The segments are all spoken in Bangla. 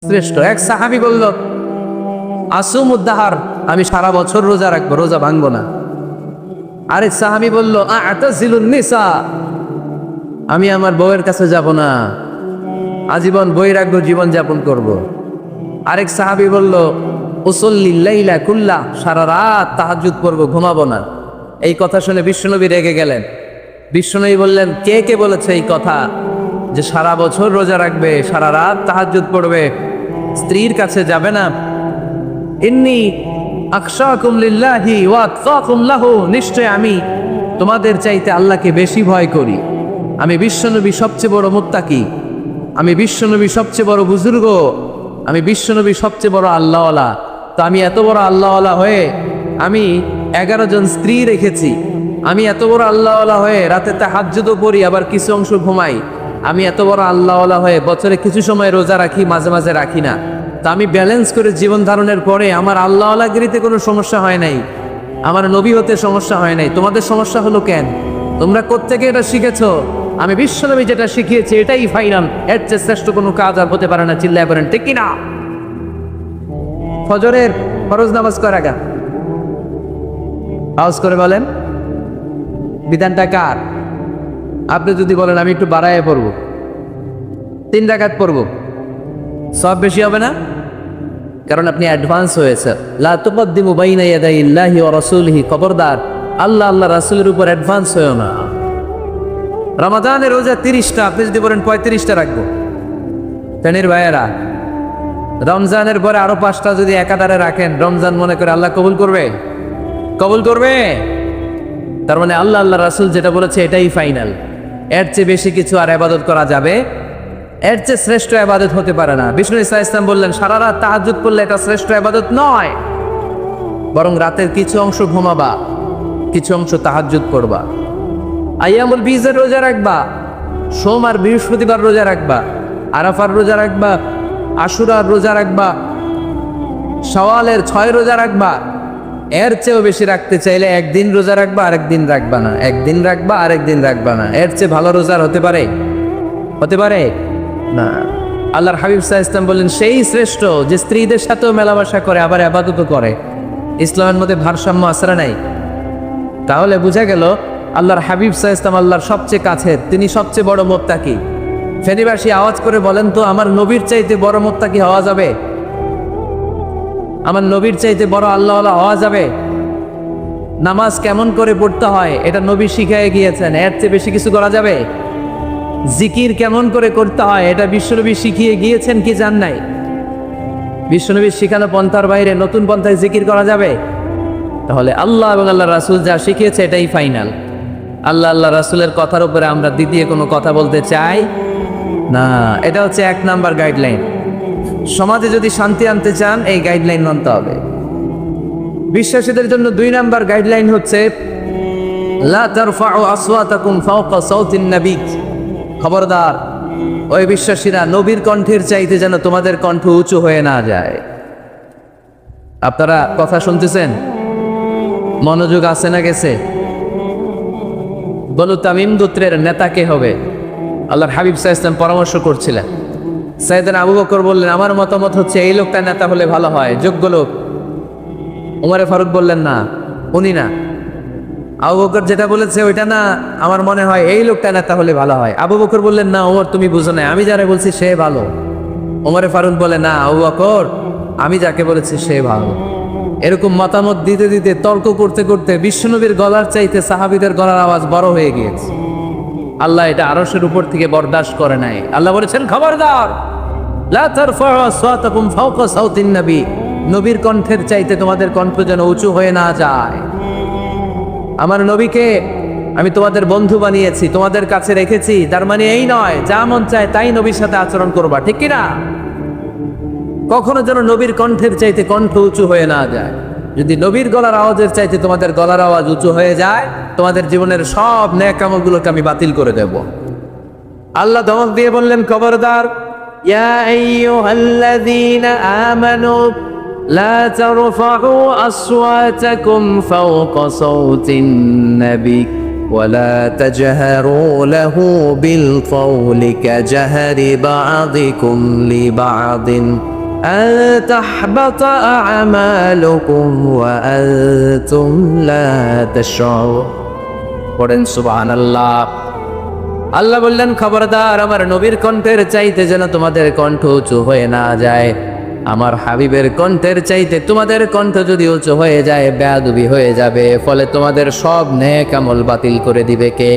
শ্রেষ্ঠ। এক সাহাবী বলল, আসুমুদ্দাহার, আমি সারা বছর রোজা রাখবো, রোজা ভাঙবো না। আরেক সাহাবী বলল, আ'তাজিলুন নিসা, আমি আমার বউয়ের কাছে যাব না, আজীবন বৈরাগ্য জীবন যাপন করব। আরেক সাহাবী বলল, উসল্লি লাইলা কুল্লা, সারা রাত তাহাজ্জুদ পড়ব, ঘুমাবো না। এই কথা শুনে বিশ্বনবী রেগে গেলেন। বিশ্বনবী বললেন, কে কে বলেছে এই কথা যে সারা বছর রোজা রাখবে, সারা রাত তাহাজ্জুদ পড়বে, স্ত্রীর কাছে যাবে না? ইন্নী আখশাকুম লিল্লাহি ওয়া আতকাকুম লাহু, নিশ্চয় আমি তোমাদের চাইতে আল্লাহকে বেশি ভয় করি। আমি বিশ্বনবী সবচেয়ে বড় মুত্তাকি, আমি বিশ্বনবী সবচেয়ে বড় বুজুর্গ, আমি বিশ্বনবী সবচেয়ে বড় আল্লাহওয়ালা। তো আমি এত বড় আল্লাহওয়ালা হয়ে আমি 11 জন স্ত্রী রেখেছি। আমি এত বড় আল্লাহওয়ালা হয়ে রাতে তাহাজ্জুদও পড়ি, আবার কিছু অংশ ঘুমাই। আমি এত বড় আল্লাহওয়ালা হয়ে বছরে কিছু সময় রোজা রাখি, মাঝে মাঝে রাখি না। তা আমি ব্যালেন্স করে জীবন ধারণের পরে আমার আল্লাহওয়ালাগিরিতে কোনো সমস্যা হয় নাই, আমার নবী হতে সমস্যা হয় নাই। তোমাদের সমস্যা হলো কেন? তোমরা কোত্থেকে এটা শিখেছো? আমি বিশ্বনবী যেটা শিখিয়েছি এটাই ফাইনাল, এর চেয়ে শ্রেষ্ঠ কোনো কাজ আর হতে পারে না। চিল্লায় বলেন ঠিক কিনা? ফজরের ফরজ নামাজ কয় রাকাত? আওয়াজ করে বলেন, বিধানটা কার? আপনি যদি বলেন আমি একটু বাড়ায় পড়ব, 3 রাকাত পড়ব, সব বেশি হবে না? কারণ আপনি অ্যাডভান্স হয়েছে। লা তুকদ্দিমু বাইনা ইয়াদাইল্লাহি ওয়া রাসূলিহি, খবরদার আল্লাহ আল্লাহ রাসূলের উপর অ্যাডভান্স হয়ো না। রমাদানের রোজা 30টা, আপনি যদি বলেন 35টা রাখবো, ফেনীর ভাইয়েরা, রমজানের পরে আরো 5টা যদি একাধারে রাখেন, রমজান মনে করে আল্লাহ কবুল করবে? কবুল করবে। তার মানে আল্লাহ আল্লাহ রাসূল যেটা বলেছে এটাই ফাইনাল। এর চেয়ে বেশি কিছু আর ইবাদত করা যাবে, এর চেয়ে শ্রেষ্ঠ ইবাদত হতে পারে না। বিষ্ণু ইসা ইসলাম বললেন, সারা রাত তাহাজ্জুদ করলে এটা শ্রেষ্ঠ ইবাদত নয়, বরং রাতের কিছু অংশ ঘুমাবা, কিছু অংশ তাহাজ্জুদ করবা। আইয়ামুল বীজের রোজা রাখবা, সোম আর বৃহস্পতিবার রোজা রাখবা, আরাফার রোজা রাখবা, আশুরার রোজা রাখবা, শাওয়ালের 6 রোজা রাখবা। এর চেয়েও বেশি রাখতে চাইলে একদিন রোজা রাখবা, আরেকদিন রাখবা না, একদিন রাখবা, আরেকদিন রাখবা না। এর চেয়ে ভালো রোজার হতে পারে? হতে পারে না। আল্লাহর হাবিব সাল্লাল্লাহু আলাইহি ওয়াসাল্লাম বললেন, সেই শ্রেষ্ঠ যে স্ত্রীদের সাথেও মেলামেশা করে, আবার ইবাদতও করে। ইসলামের মধ্যে ভারসাম্য আছে না নাই? তাহলে বোঝা গেল আল্লাহর হাবিব সাল্লাল্লাহু আলাইহি ওয়াসাল্লাম আল্লাহর সবচেয়ে কাছের, তিনি সবচেয়ে বড় মুত্তাকি। ফেনীবাসী আওয়াজ করে বলেন তো, আমার নবীর চাইতে বড় মুত্তাকি হওয়া যাবে? আমার নবীর চাইতে বড় আল্লাহওয়ালা হওয়া যাবে? নামাজ কেমন করে পড়তে হয় এটা নবী শিখায় গিয়েছেন, এর চেয়ে বেশি কিছু করা যাবে? জিকির কেমন করে করতে হয় এটা বিশ্বনবী শিখিয়ে গিয়েছেন কি জান নাই? বিশ্বনবীর শিখানো পন্থার বাইরে নতুন পন্থায় জিকির করা যাবে? তাহলে আল্লাহ এবং আল্লাহ রাসূল যা শিখিয়েছে এটাই ফাইনাল। আল্লাহ আল্লাহ রাসূলের কথার উপরে আমরা দ্বিতীয় কোনো কথা বলতে চাই না। এটা হচ্ছে 1 নাম্বার গাইডলাইন। সমাজে যদি শান্তি আনতে চান এই গাইডলাইন মানতে হবে। বিশ্বাসীদের জন্য 2 নাম্বার গাইডলাইন হচ্ছে, লা তারফাউ আসওয়াতাকুম ফাওকা সাওতিন নবী, খবরদার ওই বিশ্বাসীরা নবীর কণ্ঠের চাইতে যেন তোমাদের কণ্ঠ উঁচু হয়ে না যায়। আপনারা কথা শুনতেছেন? মনোযোগ আছে না গেছে? বনু তামিম গোত্রের নেতা কে হবে? আল্লাহর হাবিব সাল্লাল্লাহু আলাইহি ওয়াসাল্লাম পরামর্শ করছিলেন। সাইয়েদনা আবু বকর বললেন, আমার মতামত হচ্ছে এই লোকটা নেতা হলে ভালো হয়, যোগ্য লোক। উমরে ফারুক বললেন, না উনি না, আবু বকর যেটা বলেছে ওইটা না, আমার মনে হয় এই লোকটা নেতা হলে ভালো হয়। আবু বকর বললেন, না ওমর তুমি বুঝো না, আমি যারা বলছি সে ভালো। উমরে ফারুক বলে, না আবু বকর, আমি যাকে বলেছি সে ভালো। এরকম মতামত দিতে দিতে, তর্ক করতে করতে বিশ্বনবীর গলার চাইতে সাহাবীদের গলার আওয়াজ বড় হয়ে গিয়েছে। আল্লাহ এটা আরশের উপর থেকে বরদাস্ত করে নাই। আল্লাহ বলেছেন, খবরদার, লা তারফাউ আসওয়াতাকুম ফাওকা সাওতিন নবী, নবীর কণ্ঠের চাইতে তোমাদের কণ্ঠ যেন উঁচু হয়ে না যায়। আমার নবীকে আমি তোমাদের বন্ধু বানিয়েছি, তোমাদের কাছে রেখেছি, তার মানে এই নয় যা মন চায় তাই নবীর সাথে আচরণ করবা, ঠিক কিনা? কখনো যেন নবীর কণ্ঠের চাইতে কণ্ঠ উঁচু হয়ে না যায়। যদি নবীর গলার আওয়াজের চাইতে তোমাদের গলার আওয়াজ উঁচু হয়ে যায়, তোমাদের জীবনের সব নেক আমলগুলোকে আমি বাতিল করে দেব। আল্লাহ ধমক দিয়ে বললেন, খবরদার, ইয়া আইয়ুহাল্লাযীনা আমানু লা তারফাউ আসওয়াতাকুম ফাওকা সাওতিন নবী, ولا تجهروا له بالقول كجهر بعضكم لبعض أن تحبط أعمالكم وأنتم لا تشعرون পড়েন সুবহানাল্লাহ। আল্লাহ বললেন, খবরদার আমার নবীর কণ্ঠের চাইতে যেন তোমাদের কণ্ঠ উঁচু হয়ে না যায়। আমার হাবিবের কণ্ঠের চাইতে তোমাদের কণ্ঠ যদি উঁচু হয়ে যায়, বেয়াদবি হয়ে যাবে, ফলে তোমাদের সব নেক আমল বাতিল করে দিবে কে?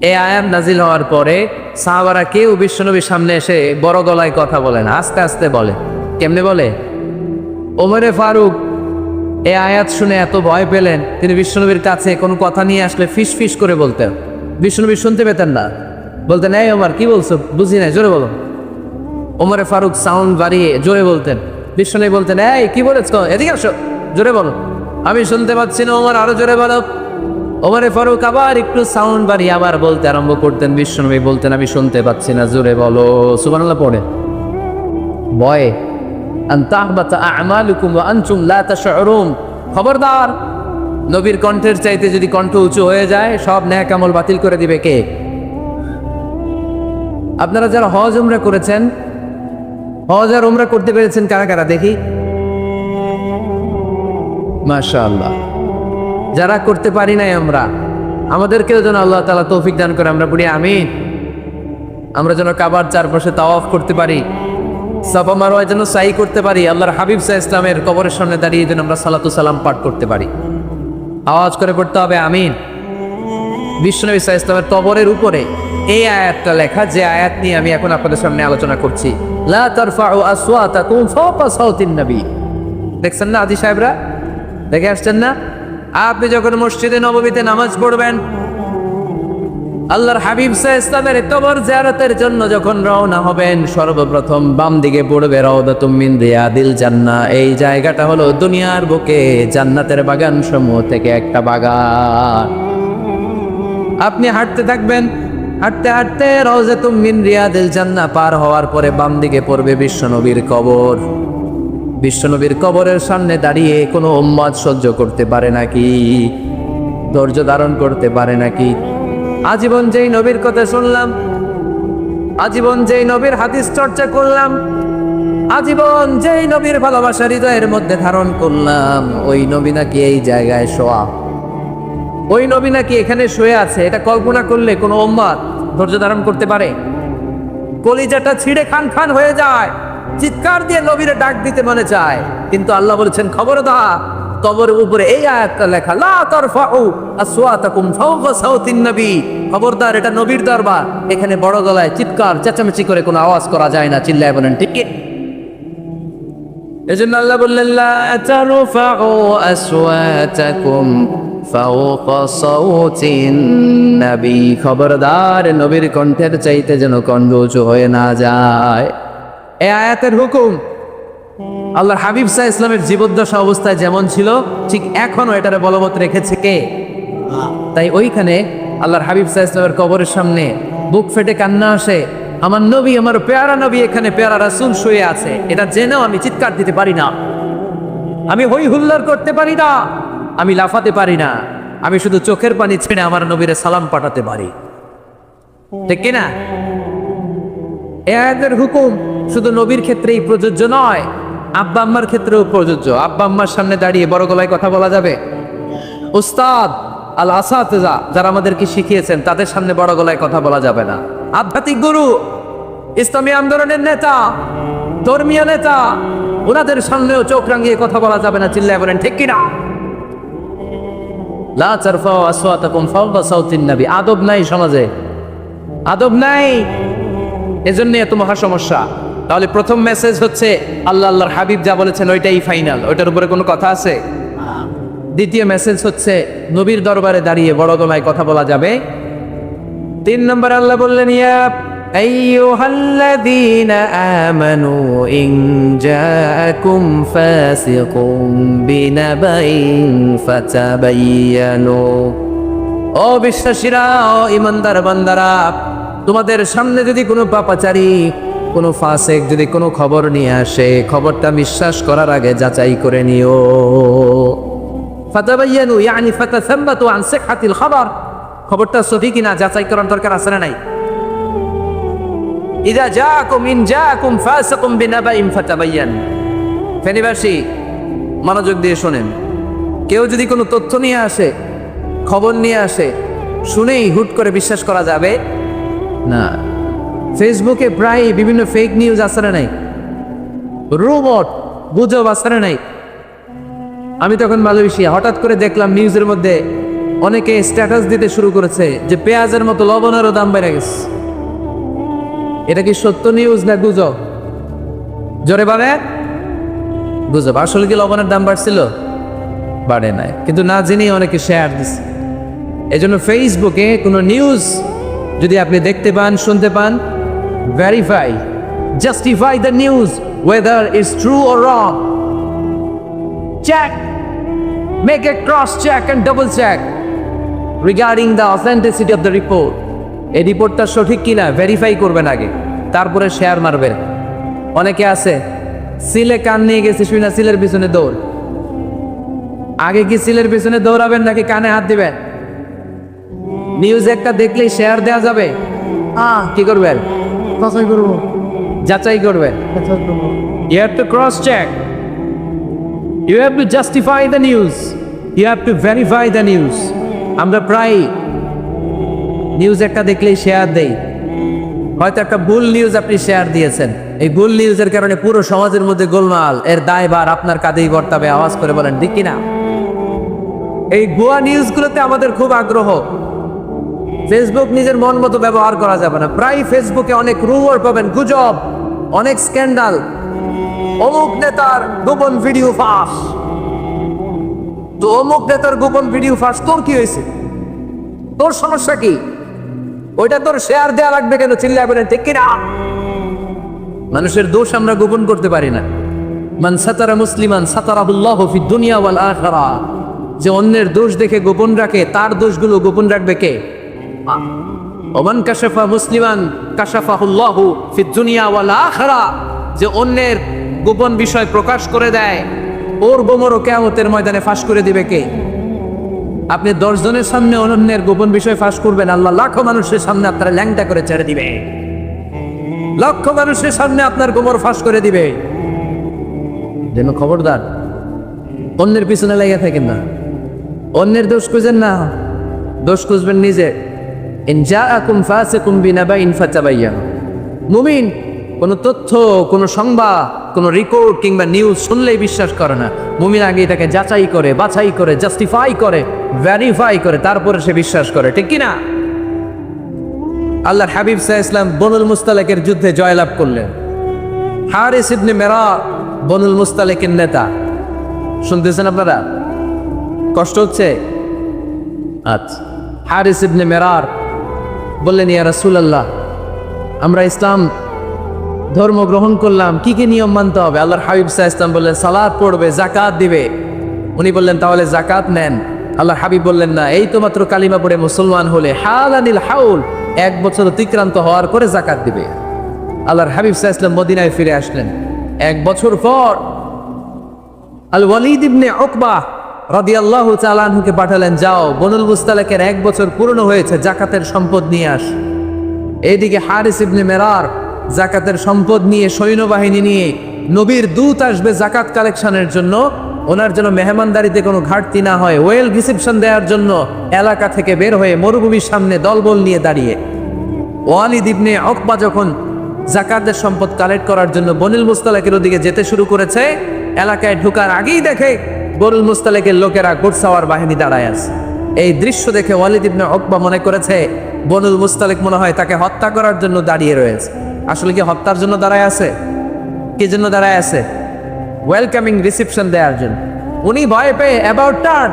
এই আয়াত নাজিল হওয়ার পরে সাহাবারা কেউ বিশ্বনবীর সামনে এসে বড় গলায় কথা বলে না, আস্তে আস্তে বলে। কেমনে বলে? ওমরে ফারুক এই আয়াত শুনে এত ভয় পেলেন, তিনি বিশ্বনবীর কাছে কোনো কথা নিয়ে আসলে ফিস ফিস করে বলতেন। বিশ্বনবী শুনতে পেতেন না, বলতেন, এই ওমর কি বলছো, বুঝি নাই, জোরে বলো। ওমরে ফারুক সাউন্ড বাড়িয়ে জোরে বলতেন। বিশ্বনবী বলতেন, এই কি বলেছ, এদিকে আসো, জোরে বলো, আমি শুনতে পাচ্ছি না। ওমর আরো জোরে বলো। ওমরে ফারুক আবার একটু সাউন্ড বাড়িয়ে আবার বলতে আরম্ভ করতেন। বিশ্বনবী বলতেন, আমি শুনতে পাচ্ছি না, জোরে বলো। সুবহানাল্লাহ পড়ে ভয়ে আন তাহবাতা আমালুকুম ওয়া আনতুম লা তাশউরুন। খবরদার, নবীর কণ্ঠের চাইতে যদি কণ্ঠ উঁচু হয়ে যায়, সব নেক আমল বাতিল করে দিবে কে? আপনারা যারা হজ উমরা করেছেন, হজ আর উমরা করতে পেরেছেন কারা কারা দেখি? মাশাআল্লাহ। যারা করতে পারি নাই আমরা, আমাদেরকেও যেন আল্লাহ তাআলা তৌফিক দান করে, আমরা পড়ি আমিন। আমরা যেন কাবার চারপাশে তাওয়াফ করতে পারি, সাফা মারওয়ায় যেন সাই করতে পারি, আল্লাহর হাবিব সাল্লাল্লাহু আলাইহি ওয়াসাল্লামের কবরের সামনে দাঁড়িয়ে যেন আমরা সালাতু সালাম পাঠ করতে পারি। আওয়াজ করে পড়তে হবে আমিন। বিশ্বনবী সাল্লাল্লাহু আলাইহি ওয়াসাল্লামের কবরের উপরে এই আয়াতটা লেখা, যে আয়াত নিয়ে আমি এখন আপনাদের সামনে আলোচনা করছি। লা তারফাউ আসওয়াতাকুম ফাওকা সাওতিন নবী। দেখছেন না আজি সাহেবরা, দেখে আসছেন না? আপনি যখন মসজিদে নববীতে নামাজ পড়বেন, আল্লাহর হাবিব সাল্লাল্লাহু আলাইহি ওয়াসাল্লামের কবর জিয়ারতের জন্য যখন রওনা হবেন, সর্বপ্রথম বাম দিকে পড়বে রাউদাতুম মিন রিয়াদিল জান্নাহ। এই জায়গাটা হলো দুনিয়ার বুকে জান্নাতের বাগান সমূহ থেকে একটা বাগান। আপনি হাঁটতে থাকবেন, হাঁটতে হাঁটতে রাউদাতুম মিন রিয়াদিল জান্নাহ পার হওয়ার পরে বাম দিকে পড়বে বিশ্বনবীর কবর। বিশ্বনবীর কবরের সামনে দাঁড়িয়ে কোনো উম্মত সহ্য করতে পারে নাকি? ধৈর্য ধারণ করতে পারে নাকি? আজীবন যেই নবীর কথা শুনলাম, আজীবন যেই নবীর হাদিস চর্চা করলাম, আজীবন যেই নবীর ভালোবাসা হৃদয়ের মধ্যে ধারণ করলাম, ওই নবী নাকি এই জায়গায় শোয়া, ওই নবী নাকি এখানে শুয়ে আছে, এটা কল্পনা করলে কোনো উম্মত ধৈর্য ধারণ করতে পারে? কলিজাটা ছিঁড়ে খান খান হয়ে যায়, চিৎকার দিয়ে নবীরে ডাক দিতে মনে চায়, কিন্তু আল্লাহ বলেছেন খবরদার, কবরের উপরে এই আয়াতটা লেখা, লা তারফাউ আসওয়াতাকুম ফাওকা সাওতিন নবী। খবরদার, এটা নবীর দরবার, এখানে বড় গলায় চিৎকার চেঁচামেচি করে কোনো আওয়াজ করা যায় না। চিল্লায় বলেন ঠিক কি? এজন্য আল্লাহ বললেন, লা তারফাউ আসওয়াতাকুম ফাওকা সাওতিন নবী। খবরদার, নবীর কণ্ঠের চাইতে যেন কণ্ঠ উঁচু হয়ে না যায়। এই আয়াতের হুকুম আল্লাহর হাবিব সাল্লাল্লাহু আলাইহি ওয়াসাল্লামের জীবদ্দশা অবস্থায় যেমন ছিল, ঠিক এখনো এটারে বলবৎ রেখেছে কে? তাই ওইখানে আল্লাহর হাবিব সাল্লাল্লাহু আলাইহি ওয়াসাল্লামের কবরের সামনে বুক ফেটে কান্না আসে, আমার নবী, আমার পেয়ারা নবী এখানে, পেয়ারা রাসূল শুয়ে আছে, এটা জেনেও আমি চিৎকার দিতে পারি না, আমি হই হুল্লোড় করতে পারি না, আমি লাফাতে পারি না, আমি শুধু চোখের পানি ছেড়ে আমার নবীরে সালাম পাঠাতে পারি। ঠিক কিনা? এই আয়াতের হুকুম শুধু নবীর ক্ষেত্রেই প্রযোজ্য নয়, আব্বা আম্মার ক্ষেত্রেও প্রযোজ্য। আব্বা আম্মার সামনে দাঁড়িয়ে বড় গলায় কথা বলা যাবে? উস্তাদ আল আসাতিজা যারা আমাদেরকে শিখিয়েছেন, তাদের সামনে বড় গলায় কথা বলা যাবে না। আধ্যাত্মিক গুরু, ইসলামী আন্দোলনের নেতা, ধর্মীয় নেতা, ওনাদের সামনেও চোখ রাঙিয়ে কথা বলা যাবে না। চিল্লায় বলেন ঠিক কিনা? লা তারফাউ আসওয়াতাকুম ফাওকা সাওতিন নবী। আদব নাই সমাজে, আদব নাই, এজন্য এত মহা সমস্যা। তাহলে প্রথম মেসেজ হচ্ছে, আল্লাহ আল্লাহর হাবিব যা বলেছেন ওইটাই ফাইনাল, ওইটার উপরে কোনো কথা আছে? দ্বিতীয় মেসেজ হচ্ছে, নবীর দরবারে দাঁড়িয়ে বড় গলায় কথা বলা যাবে। 3 নম্বর আল্লাহ বললেন, ইয়া আইয়ুহাল্লাযীনা আমানু ইন জাআকুম ফাসিকুম বিনাবাইন ফাতাবায়ানু। ও বিশ্বাসীরা, ও ইমানদার বান্দারা, তোমাদের সামনে যদি কোনো পাপাচারী, কোনো ফাসেক যদি কোনো খবর নিয়ে আসে, খবরটা বিশ্বাস করার আগে যাচাই করে নিও। ফাতাবায়ানু ইয়ানি ফাতাসাম্বাতু আন সিহহাতিল খাবার, খবরটা সঠিক কিনা যাচাই করার দরকার আছে না নাই? ইযা জাআকুম ফাসিকুম বিনাবাইন ফাতাবায়ান। ফেনীবাসী মনোযোগ দিয়ে শোনেন, কেউ যদি কোনো তথ্য নিয়ে আসে, খবর নিয়ে আসে, শুনেই হুট করে বিশ্বাস করা যাবে না। ফেসবুকে প্রায় বিভিন্ন ফেক নিউজ আছে না নাই, রুমর গুজব আছে না নাই। আমি তখন মালয়েশিয়া, হঠাৎ করে দেখলাম নিউজের মধ্যে অনেকে স্ট্যাটাস দিতে শুরু করেছে যে পেঁয়াজের মতো লবণেরও দাম বেড়ে গেছে। এটা কি সত্য নিউজ না গুজব? জোরে বলে গুজব। আসলে কি লবণের দাম বাড়ছিল? বাড়ে নাই, কিন্তু না জেনেই অনেকে শেয়ার দিচ্ছে। এই জন্য ফেসবুকে কোনো নিউজ যদি আপনি দেখতে পান, শুনতে পান, verify, justify the news whether it's true or wrong. Check, make a cross check and double check regarding the authenticity of the report. এই রিপোর্টটা সঠিক কিনা ভেরিফাই করবেন আগে, তারপরে শেয়ার মারবেন। অনেকে আছে সিলে কান নিয়ে গেছে, শুনে সিলের পিছনে দৌড়। আগে কি সিলের পিছনে দৌড়াবেন নাকি কানে হাত দিবেন? নিউজ একটা দেখলেই শেয়ার দেওয়া যাবে? কি করবেন? যাচাই করবেন। You have to cross check. You have to justify the news. You have to verify the news. আমরা প্রায় নিউজ একটা দেখলেই শেয়ার দেই। হয়তো একটা ভুল নিউজ আপনি শেয়ার দিয়েছেন, এই ভুল নিউজের কারণে পুরো সমাজের মধ্যে গোলমাল, এর দায়ভার আপনার কাঁধেই বর্তাবে। আওয়াজ করে বলেন ঠিক কিনা? এই ভুয়া নিউজগুলোতে আমাদের খুব আগ্রহ। ফেসবুক নিজের মন মতো ব্যবহার করা যাবে না। প্রায় ফেসবুকে অনেক রুমার পাবেন, গুজব, অনেক স্ক্যান্ডাল। অমুক নেতার গোপন ভিডিও ফাঁস, তো অমুক নেতার গোপন ভিডিও ফাঁস, তোর কি হয়েছে? তোর সমস্যা কি? ওইটা তোর শেয়ার দেওয়া লাগবে কেন? চিল্লায় বলেন ঠিক কিনা? মানুষের দোষ আমরা গোপন করতে পারি না। মান সাতারা মুসলিমান সাতারাহুল্লাহু ফিদ দুনিয়া ওয়াল আখিরাহ। যে অন্যের দোষ দেখে গোপন রাখে, তার দোষগুলো গোপন রাখবে কে? ওমান কাশাফা মুসলিমান কাশাফাহুল্লাহু ফিদ দুনিয়া ওয়াল আখিরাহ। যে অন্যের গোপন বিষয় প্রকাশ করে দেয়, ওর গোমরও কিয়ামতের ময়দানে ফাঁস করে দিবে কে? আপনি 10 জনের সামনে অন্যের গোপন বিষয় ফাঁস করবেন, আল্লাহ লাখো মানুষের সামনে আপনার ল্যাংটা করে ছেড়ে দিবে। লক্ষ মানুষের সামনে আপনার গোমর ফাঁস করে দিবে। যেন খবরদার অন্যের পিছনে লেগে থাকেন না, অন্যের দোষ খুঁজেন না, দোষ খুঁজবেন নিজে। ইন জাআকুম ফাসিকুম বিনাবাইন ফাতাবায়ানু। মুমিন কোনো তথ্য, কোনো সংবাদ, কোনো রেকর্ড কিংবা নিউজ শুনলেই বিশ্বাস করে না। মুমিন আগে এটাকে যাচাই করে, বাছাই করে, জাস্টিফাই করে, ভেরিফাই করে, তারপরে সে বিশ্বাস করে, ঠিক কিনা? আল্লাহর হাবিব সাল্লাল্লাহু আলাইহি ওয়াসাল্লাম বনুল মুস্তালিকের যুদ্ধে জয়লাভ করলেন। হারিস ইবনে মিরার বনুল মুস্তালিকের নেতা। শুনতেছেন আপনারা? কষ্ট হচ্ছে? আচ্ছা। হারিস ইবনে মিরার বললেন, ইয়া রাসূলুল্লাহ, আমরা ইসলাম ধর্ম গ্রহণ করলাম, কি কি নিয়ম মানতে হবে? আল্লাহর হাবিব সাল্লাল্লাহু আলাইহি ওয়াসাল্লাম বললেন, সালাত পড়বে, যাকাত দিবে। উনি বললেন, তাহলে যাকাত নেন। আল্লাহর হাবিব বললেন, না, এই তো মাত্র কালিমা পড়ে মুসলমান হলে হালানিল হাউল, 1 বছর অতিক্রান্ত হওয়ার পরে যাকাত দিবে। আল্লাহর হাবিব সাল্লাল্লাহু আলাইহি ওয়াসাল্লাম মদিনায় ফিরে আসলেন। 1 বছর পর আল ওয়ালিদ ইবনে উকবা রাদিয়াল্লাহু তাআলা আনহুকে পাঠালেন, যাও বনুল মুস্তালিকের 1 বছর পূর্ণ হয়েছে, যাকাতের সম্পদ নিয়ে আস। এইদিকে হারিস ইবনে মিরার যাকাতের সম্পদ নিয়ে, সৈন্যবাহিনী নিয়ে, নবীর দূত আসবে যাকাত কালেকশনের জন্য, ওনার জন্য মেহমানদারিতে কোনো ঘাটতি না হয়, ওয়েল রিসেপশন দেওয়ার জন্য এলাকা থেকে বের হয়ে মরুভূমির সামনে দলবল নিয়ে দাঁড়িয়ে। ওয়ালিদ ইবনে উকবা যখন যাকাতের সম্পদ কালেক্ট করার জন্য বনুল মুস্তালিকের ওদিকে যেতে শুরু করেছে, এলাকায় ঢোকার আগেই দেখে বনুল মুস্তালিকের লোকেরা ঘোড়সাওয়ার বাহিনী দাঁড়ায় আছে। এই দৃশ্য দেখে ওয়ালিদ ইবনে উকবা মনে করেছে বনুল মুস্তালিক মনে হয় তাকে হত্যা করার জন্য দাঁড়িয়ে রয়েছে। আসলে কি হত্যার জন্য দাঁড়ায় আছে? কি জন্য দাঁড়ায় আছে? ওয়েলকামিং রিসেপশন দেওয়ার জন্য। উনি ভয় পেয়ে অ্যাবাউট টার্ন,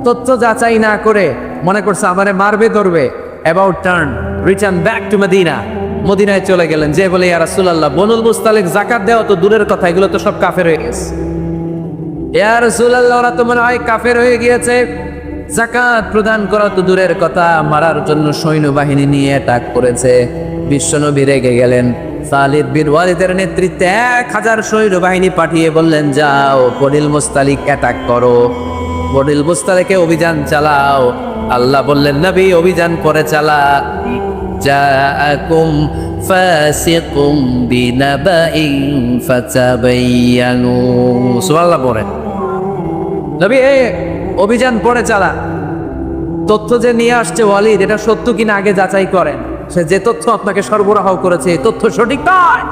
তথ্য যাচাই না করে মনে করছে আমারে মারবে, ধরবে। About turn, return back to Medina. মদিনায় চলে গেলেন, যে বলে, ইয়া রাসূলুল্লাহ, বনুল মুস্তালিক যাকাত দেওয়া তো দূরের কথা, এগুলো তো সব কাফের হয়ে গেছে। ইয়া রাসূলুল্লাহ, ওরা তো মনে হয় কাফের হয়ে গিয়েছে, যাকাত প্রদান করা তো দূরের কথা, মারার জন্য সৈন্যবাহিনী নিয়ে অ্যাটাক করেছে। বিশ্বনবী রেগে গেলেন। খালিদ বিন ওয়ালিদের নেতৃত্বে 1000 সৈন্যবাহিনী পাঠিয়ে বললেন, যাও বনুল মুস্তালিক অ্যাটাক করো। বনিল মুস্তালিকে অভিযান চালাও। আল্লাহ বললেন নবী অভিযান করে চালা। জাআকুম ফাসিকুম বিনাবাইন ফাতাবায়ানু। সুবহানাল্লাহ পড়েন। নবী এই অভিযান পরে চালা। তথ্য যে নিয়ে আসছে ওয়ালিদ, এটা সত্য কিনা আগে যাচাই করেন। সে যে তথ্য আপনাকে সরবরাহ করেছে এই তথ্য সঠিক নয়,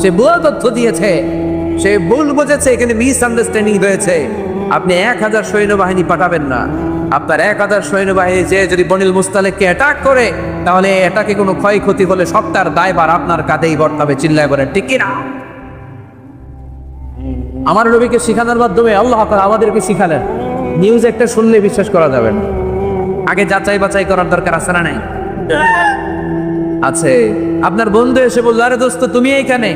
সে ভুল তথ্য দিয়েছে, সে ভুল বুঝেছে, এখানে মিস আন্ডারস্ট্যান্ডিং হয়েছে। আপনি 1000 সৈন্যবাহিনী পাঠাবেন না। আপনার 1000 সৈন্যবাহিনী যে যদি বনিল মুস্তালিককে অ্যাটাক করে, তাহলে এটাকে কোনো ক্ষয়ক্ষতি হলে সবটার দায়ভার আপনার কাঁধেই বর্তাবে। চিল্লায় বলেন ঠিক কিনা? আমার নবীকে শিখানোর মাধ্যমে আল্লাহ তাআলা আমাদেরকে শিখালেন নিউজ একটা শুনলে বিশ্বাস করা যাবে না, আগে যাচাই বাছাই করার দরকার আছে না নাই? আছে। আপনার বন্ধু এসে বলল, আরে দোস্ত তুমি এইখানে,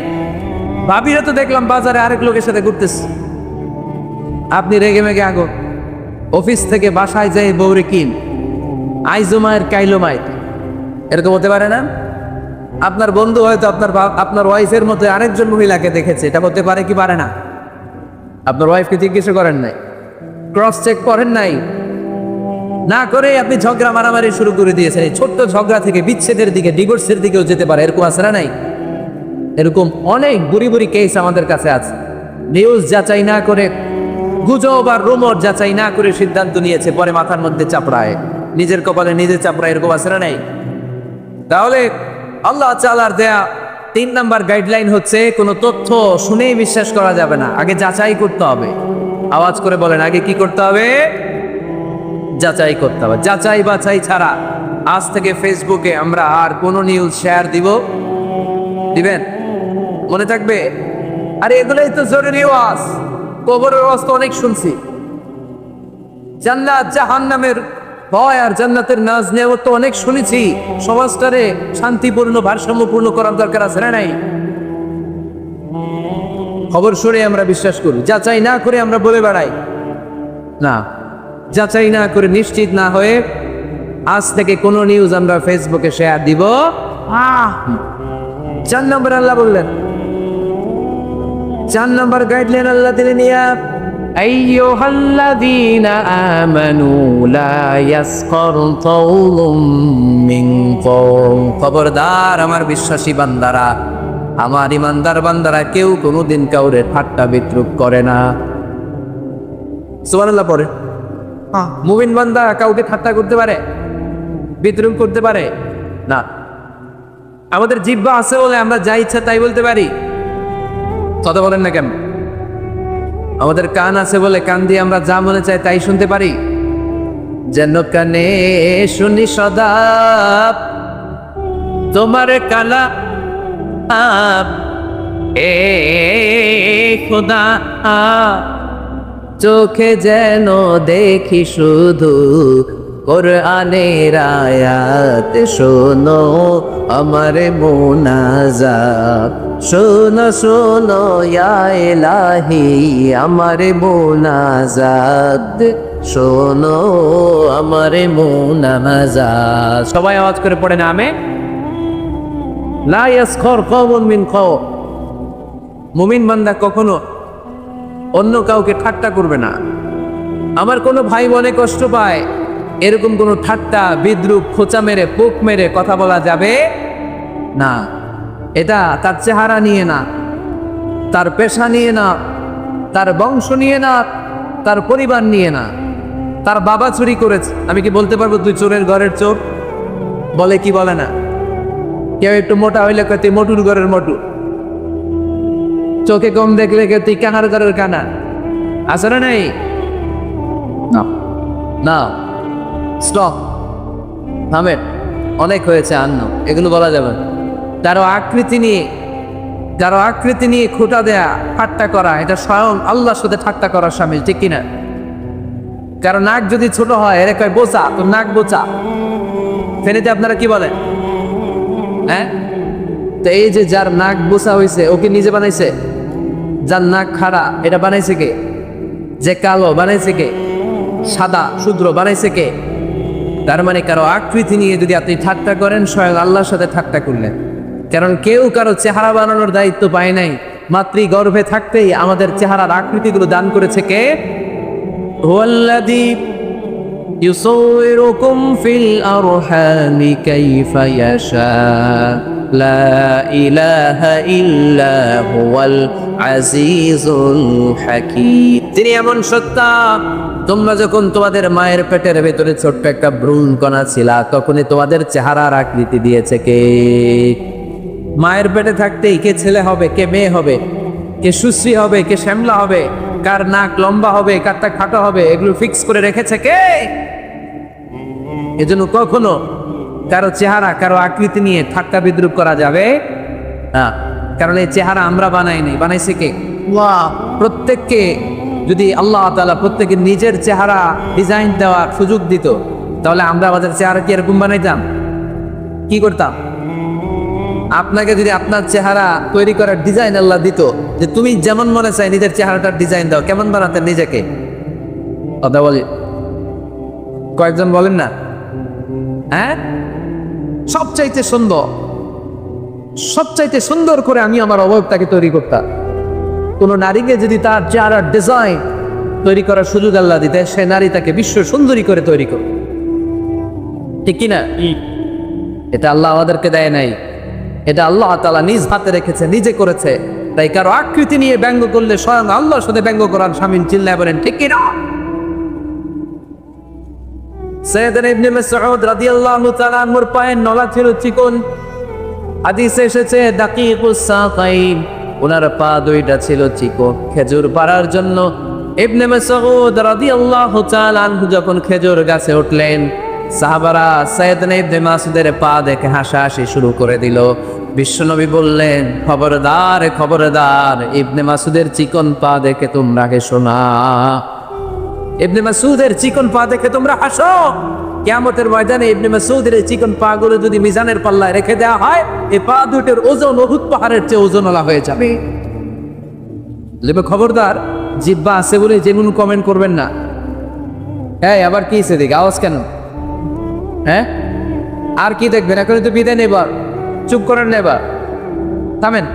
ভাবিরা তো দেখলাম বাজারে আরেক লোকের সাথে ঘুরতেছে। আপনি রেগে মেগে আগো, অফিস থেকে বাসায় যাই বউরে কিন, আইজোমায়ের কাইলোমায়, এরকম হতে পারে না? আপনার বন্ধু হয়তো আপনার ওয়াইফের মধ্যে আরেকজন মহিলাকে দেখেছে, এটা হতে পারে কি পারে না? আপনার ওয়াইফকে জিজ্ঞেস করেন নাই, ক্রস চেক করেন নাই, না করে আপনি ঝগড়া মারামারি শুরু করে দিয়েছেন। এই ছোট্ট ঝগড়া থেকে বিচ্ছেদের দিকে, ডিভোর্সের দিকেও যেতে পারে। এরকম আছে না নাই? এরকম অনেক বুড়ি বুড়ি কেস আমাদের কাছে আছে। নিউজ যাচাই না করে, গুজব আর রুমর যাচাই না করে সিদ্ধান্ত নিয়েছে, পরে মাথার মধ্যে চাপড়ায়, নিজের কপালে নিজে চাপড়ায়। এরকম আছে না নাই? তাহলে আল্লাহ তাআলার দেয়া 3 নাম্বার গাইডলাইন হচ্ছে, কোনো তথ্য শুনেই বিশ্বাস করা যাবে না, আগে যাচাই করতে হবে। আওয়াজ করে বলেন, আগে কি করতে হবে? যাচাই করতে হবে। যাচাই বাছাই ছাড়া আজ থেকে ফেসবুকে আমরা আর কোনো নিউজ শেয়ার দিবেন? মনে থাকবে? আরে এগুলোই তো জরুরি ওয়াজ। কবরের ওয়াজ তো অনেক শুনছি, জান্নাত জাহান্নামের ভয় আর জান্নাতের নাজ নেওয়া তো অনেক শুনেছি। সমাজটারে শান্তিপূর্ণ ভারসাম্যপূর্ণ করার দরকার আছে না নাই? খবর শুনে আমরা বিশ্বাস করি, যাচাই না করে আমরা বলে বেড়াই না। যাচাই না করে, নিশ্চিত না হয়ে আজ থেকে কোনো নিউজ আমরা ফেসবুকে শেয়ার দিব। 4 নম্বর আল্লাহ বললেন, 4 নম্বর গাইডলাইন আল্লাহ দিলেন, ইয়া আইয়ুহাল্লাযীনা আমানু লা ইয়াসখার কাওলুম মিন কওম। খবরদার আমার বিশ্বাসী বান্দারা, আমার ইমানদার বান্দারা, কেউ কোনোদিন কাউরে ঠাট্টা বিদ্রুপ করে না। সুবহানাল্লাহ পড়ে। মুমিন বান্দা কাউকে ঠাট্টা করতে পারে, বিদ্রুপ করতে পারে না। আমাদের জিহ্বা আছে বলে আমরা যা ইচ্ছা তাই বলতে পারি, কথা বলেন না কেন? আমাদের কান আছে বলে কান দিয়ে আমরা যা মনে চাই তাই শুনতে পারি। যেন কানে শুনি সদা তোমার কালা এ খোদা, চোখে যেন দেখি শুধু কোরআনের আয়াত। শোনো আমার মুনাজাত, শোনো শোনো ইয়া ইলাহি আমার মুনাজাত, শোনো আমার মুনাজাত। সবাই আওয়াজ করে পড়ে না আমে। লা ইয়াসখার কওমুন মিন কওম। মুমিন বান্দা কখনো অন্য কাউকে ঠাট্টা করবে না। আমার কোনো ভাই মনে কষ্ট পায়, এরকম কোনো ঠাট্টা বিদ্রুপ খোঁচা মেরে পোক মেরে কথা বলা যাবে না। এটা তার চেহারা নিয়ে না, তার পেশা নিয়ে না, তার বংশ নিয়ে না, তার পরিবার নিয়ে না। তার বাবা চুরি করেছে, আমি কি বলতে পারবো তুই চোরের ঘরের চোর? বলে কি বলে না? কেউ একটু মোটা হইলে কয় তুই মোটুর ঘরের মোটু, চোখে কম দেখলে কেউ তুই কানার ঘরের কানা। আছে না নাই? না, স্টপ, থামেন, অনেক হয়েছে, আন্ন এগুলো বলা যাবে না। কারো আকৃতি নিয়ে খোঁটা দেয়া, ঠাট্টা করা, এটা স্বয়ং আল্লাহর সাথে ঠাট্টা করার শামিল, ঠিক কিনা? কারো নাক যদি ছোট হয়, এর কয় বোচা, তোর নাক বোচা। ফেনীতে আপনারা কি বলেন? হ্যাঁ, তো এই যে যার নাক বোচা হয়েছে, ও কি নিজে বানাইছে? যার নাক খাড়া, এটা বানাইছে কে? যে কালো, বানাইছে কে? সাদা শূদ্র, বানাইছে কে? তার মানে কারো আকৃতি নিয়ে যদি আপনি ঠাট্টা করেন, স্বয়ং আল্লাহর সাথে ঠাট্টা করলেন। কারণ কেউ কারো চেহারা বানানোর দায়িত্ব পায় নাই। মাতৃ গর্ভে থাকতেই আমাদের চেহারার আকৃতিগুলো দান করেছে কে? হুয়াল্লাযী ইউসাউইরুকুম ফিল আরহামি কাইফা ইয়াশা লা ইলাহা ইল্লা হুয়াল আজিজুল হাকীম। তিনি এমন সত্তা, তোমরা যখন তোমাদের মায়ের পেটের ভেতরে ছোট্ট একটা ভ্রূণ কণা ছিলা, তখনই তোমাদের চেহারার আকৃতি দিয়েছে কে? মায়ের পেটে থাকতেই কে ছেলে হবে, কে মেয়ে হবে, কে সুশ্রী হবে, কে শ্যামলা হবে, কার নাক লম্বা হবে, কারটা খাটো হবে, এগুলো ফিক্স করে রেখেছে কে? এজন্য কখনো কারো চেহারা, কারো আকৃতি নিয়ে ঠাট্টা বিদ্রুপ করা যাবে না, কারণ এই চেহারা আমরা বানাইনি, বানাইছে কে? প্রত্যেককে যদি আল্লাহ তাআলা প্রত্যেকের নিজের চেহারা ডিজাইন দেওয়ার সুযোগ দিত, তাহলে আমরা আমাদের চেহারা কি এরকম বানাইতাম? কি করতাম? আপনাকে যদি আপনার চেহারা তৈরি করার ডিজাইন আল্লাহ দিত, যে তুমি যেমন মনে চাই নিজের চেহারাটার ডিজাইন দাও, কেমন বানাতেন নিজেকে? কথা বলি, কয়েকজন বলেন না? হ্যাঁ, সবচাইতে সুন্দর করে আমি আমার অবয়বটাকে তৈরি করতাম। কোন নারীকে যদি তার চেহারার ডিজাইন তৈরি করার সুযোগ আল্লাহ দিতে, সে নারী তাকে বিশ্ব সুন্দরী করে তৈরি করত, ঠিক কিনা? এটা আল্লাহ আমাদেরকে দেয় নাই, এটা আল্লাহ তাআলা নিজ হাতে রেখেছে, নিজে করেছে। তাই কারো আকৃতি নিয়ে ব্যঙ্গ করলে স্বয়ং আল্লাহর সাথে ব্যঙ্গ করার শামিল, চিল্লায় বলেন ঠিক কিনা? সাইয়েদনা ইবনে মাসউদ রাদিয়াল্লাহু তাআলা আনহুর পায়ের নলা ছিল চিকন। হাদিসে এসেছে দাকিকুস সাকাইন, ওনার পা দুইটা ছিল চিকন। খেজুর পাড়ার জন্য ইবনে মাসউদ রাদিয়াল্লাহু তাআলা আনহু যখন খেজুর গাছে উঠলেন, সাহাবারা সাইয়েদনা ইবনে মাসউদের পা দেখে হাসাহাসি শুরু করে দিল। বিশ্বনবী বললেন, খবরদার খবরদার, ইবনে মাসউদের চিকন পা দেখে তোমরা হেসো না। ইবনে মাসউদের চিকন পা দেখে তোমরা হাসো। কিয়ামতের ময়দানে ইবনে মাসউদের এই চিকন পা গুলো যদি মিজানের পাল্লায় রেখে দেওয়া হয়, এই পা দুটোর ওজন উহুদ পাহাড়ের চেয়ে ওজনওয়ালা হয়ে যাবে। খবরদার, জিহ্বা আছে বলে যেমন কমেন্ট করবেন না। হ্যাঁ, আবার কি সেদিক আওয়াজ কেন? হ্যাঁ, আর কি দেখবেন? এখন তো বিদায় নেবার, চুপ করেন নেবার, থামেন।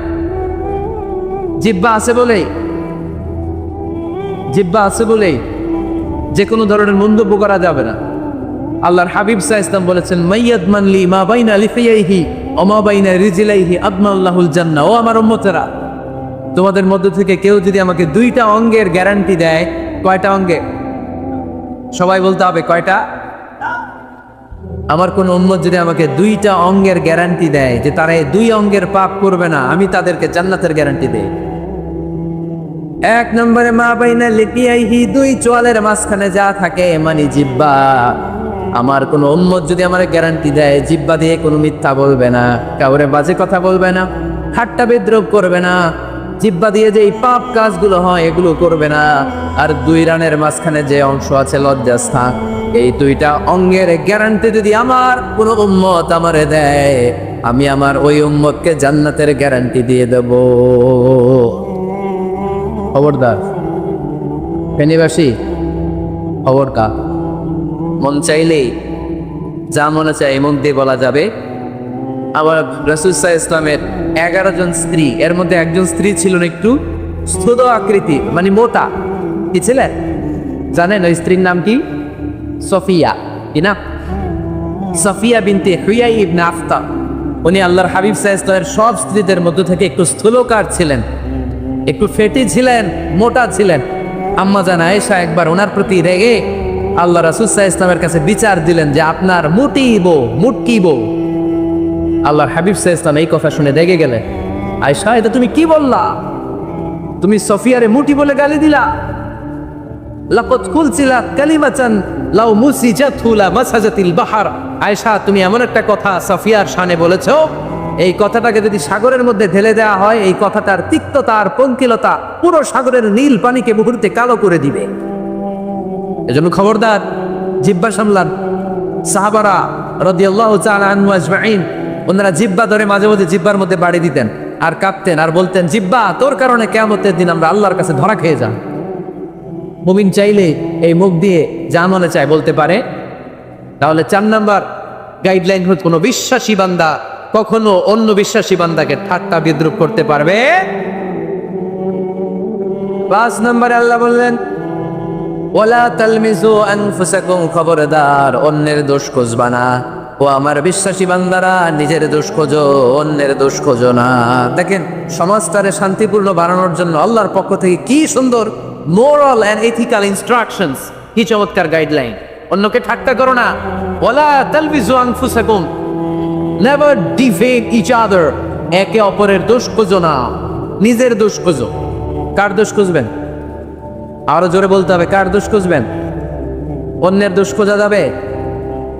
জিহ্বা আছে বলেই যে কোনো ধরনের মন্তব্য করা যাবে না। আল্লাহর হাবিব সাল্লাল্লাহু আলাইহি ওয়াসাল্লাম বলেছেন, মাইয়াদমান লি মা বাইনা লিফাইহি ওয়া মা বাইনা রিজলাইহি আদমাল্লাহুল জান্নাহ। ও আমার উম্মতেরা, তোমাদের মধ্য থেকে কেউ যদি আমাকে দুইটা অঙ্গের গ্যারান্টি দেয়, কয়টা অঙ্গের? সবাই বলতে হবে কয়টা? আমার কোন উম্মত যদি আমাকে দুইটা অঙ্গের গ্যারান্টি দেয় যে তারা এই দুই অঙ্গের পাপ করবে না, আমি তাদেরকে জান্নাতের গ্যারান্টি দেই। এক নম্বরে মা বাইনা লিফাইহি, দুই চোয়ালের মাঝখানে যা থাকে মানে জিহ্বা। আমার কোন উম্মত যদি আমার গ্যারান্টি দেয়, জিহ্বা দিয়ে কোনো মিথ্যা বলবে না, কাউরে বাজে কথা বলবে না, ঠাট্টা বিদ্রুপ করবে না, জিহ্বা দিয়ে যে এই পাপ কাজগুলো হয় এগুলো করবে না। আর দুই রানের মাঝখানে যে অংশ আছে লজ্জাস্থান, এই দুইটা অঙ্গের গ্যারান্টি যদি আমার কোন উম্মত আমারে দেয়, আমি আমার ওই উম্মতকে জান্নাতের গ্যারান্টি দিয়ে দেব। খবরদার ফেনীবাসী, খবরদার। মন চাইলেই যা মনে চায় মুখ দিয়ে বলা যাবে। আবার রাসূল সাল্লাল্লাহু আলাইহি ওয়াসাল্লামের 11 জন স্ত্রী, এর মধ্যে একজন স্ত্রী ছিলেন একটু স্থূল আকৃতি, মানে মোটা। কি ছিলেন জানেন? ওই স্ত্রীর নাম কি? সফিয়া। কি না? সফিয়া বিনতে হুয়াই ইবনে আখতাব। উনি আল্লাহর হাবিব সাল্লাল্লাহু আলাইহি ওয়াসাল্লামের সব স্ত্রীদের মধ্যে থেকে একটু স্থূলকার ছিলেন, একটু ফেটি ছিলেন, মোটা ছিলেন। আম্মা জান আয়েশা একবার ওনার প্রতি রেগে আল্লাহ রাসূল সাল্লাল্লাহু আলাইহি ওয়াসাল্লামের কাছে বিচার দিলেন যে আপনার মুটকি বউ। আল্লাহর হাবিব সাল্লাল্লাহু আলাইহি ওয়াসাল্লাম এই কথা শুনে রেগে গেলেন। আয়েশা, এটা তুমি কি বললা? তুমি সফিয়ারে মুটি বলে গালি দিলা। লাকাদ কুলতিলা কালিমাতান লাউ মুসিজাতহু লা মাসাজাতিল বাহর। আয়েশা, তুমি এমন একটা কথা সফিয়ার শানে বলেছো, এই কথাটাকে যদি সাগরের মধ্যে ঢেলে দেওয়া হয়, এই কথাটার তিক্ততা আর পঙ্কিলতা পুরো সাগরের নীল পানিকে মুহূর্তে কালো করে দিবে। এজন্য খবরদার, জিহ্বা সামলান। সাহাবারা রাদিয়াল্লাহু তাআলা আনহু আজমাইন, ওনারা জিহ্বা ধরে মাঝে মাঝে জিহ্বার মধ্যে বাড়ি দিতেন আর কাঁপতেন আর বলতেন, জিহ্বা, তোর কারণে কিয়ামতের দিন আমরা আল্লাহর কাছে ধরা খেয়ে যাব। মুমিন চাইলে এই মুখ দিয়ে যা মনে চায় বলতে পারে। তাহলে 4 নাম্বার গাইডলাইন হচ্ছে, কোনো বিশ্বাসী বান্দা কখনো অন্য বিশ্বাসী বান্দাকে ঠাট্টা বিদ্রুপ করতে পারবে। 5 নম্বরে আল্লাহ বললেন, ওয়ালা তালমিজু আনফুসাকুম, খবরদার অন্যের দোষ খুঁজবা না। ও আমার বিশ্বাসী বান্দারা, নিজের দোষ খোঁজো, অন্যের দোষ খোঁজো না। দেখেন সমাজটারে শান্তিপূর্ণ বানানোর জন্য আল্লাহর পক্ষ থেকে কি সুন্দর মোরাল এন্ড এথিক্যাল ইনস্ট্রাকশনস, কি চমৎকার গাইডলাইন। অন্যকে ঠাট্টা করো না। ওয়ালা তালমিজু আনফুসাকুম, নেভার ডিফেম ইচ আদার, একে অপরের দোষ খোঁজো না, নিজের দোষ খোঁজো। কার দোষ খুঁজবেন? আরো জোরে বলতে হবে, কার দোষ খুঁজবেন? অন্যের দোষ খোঁজা যাবে?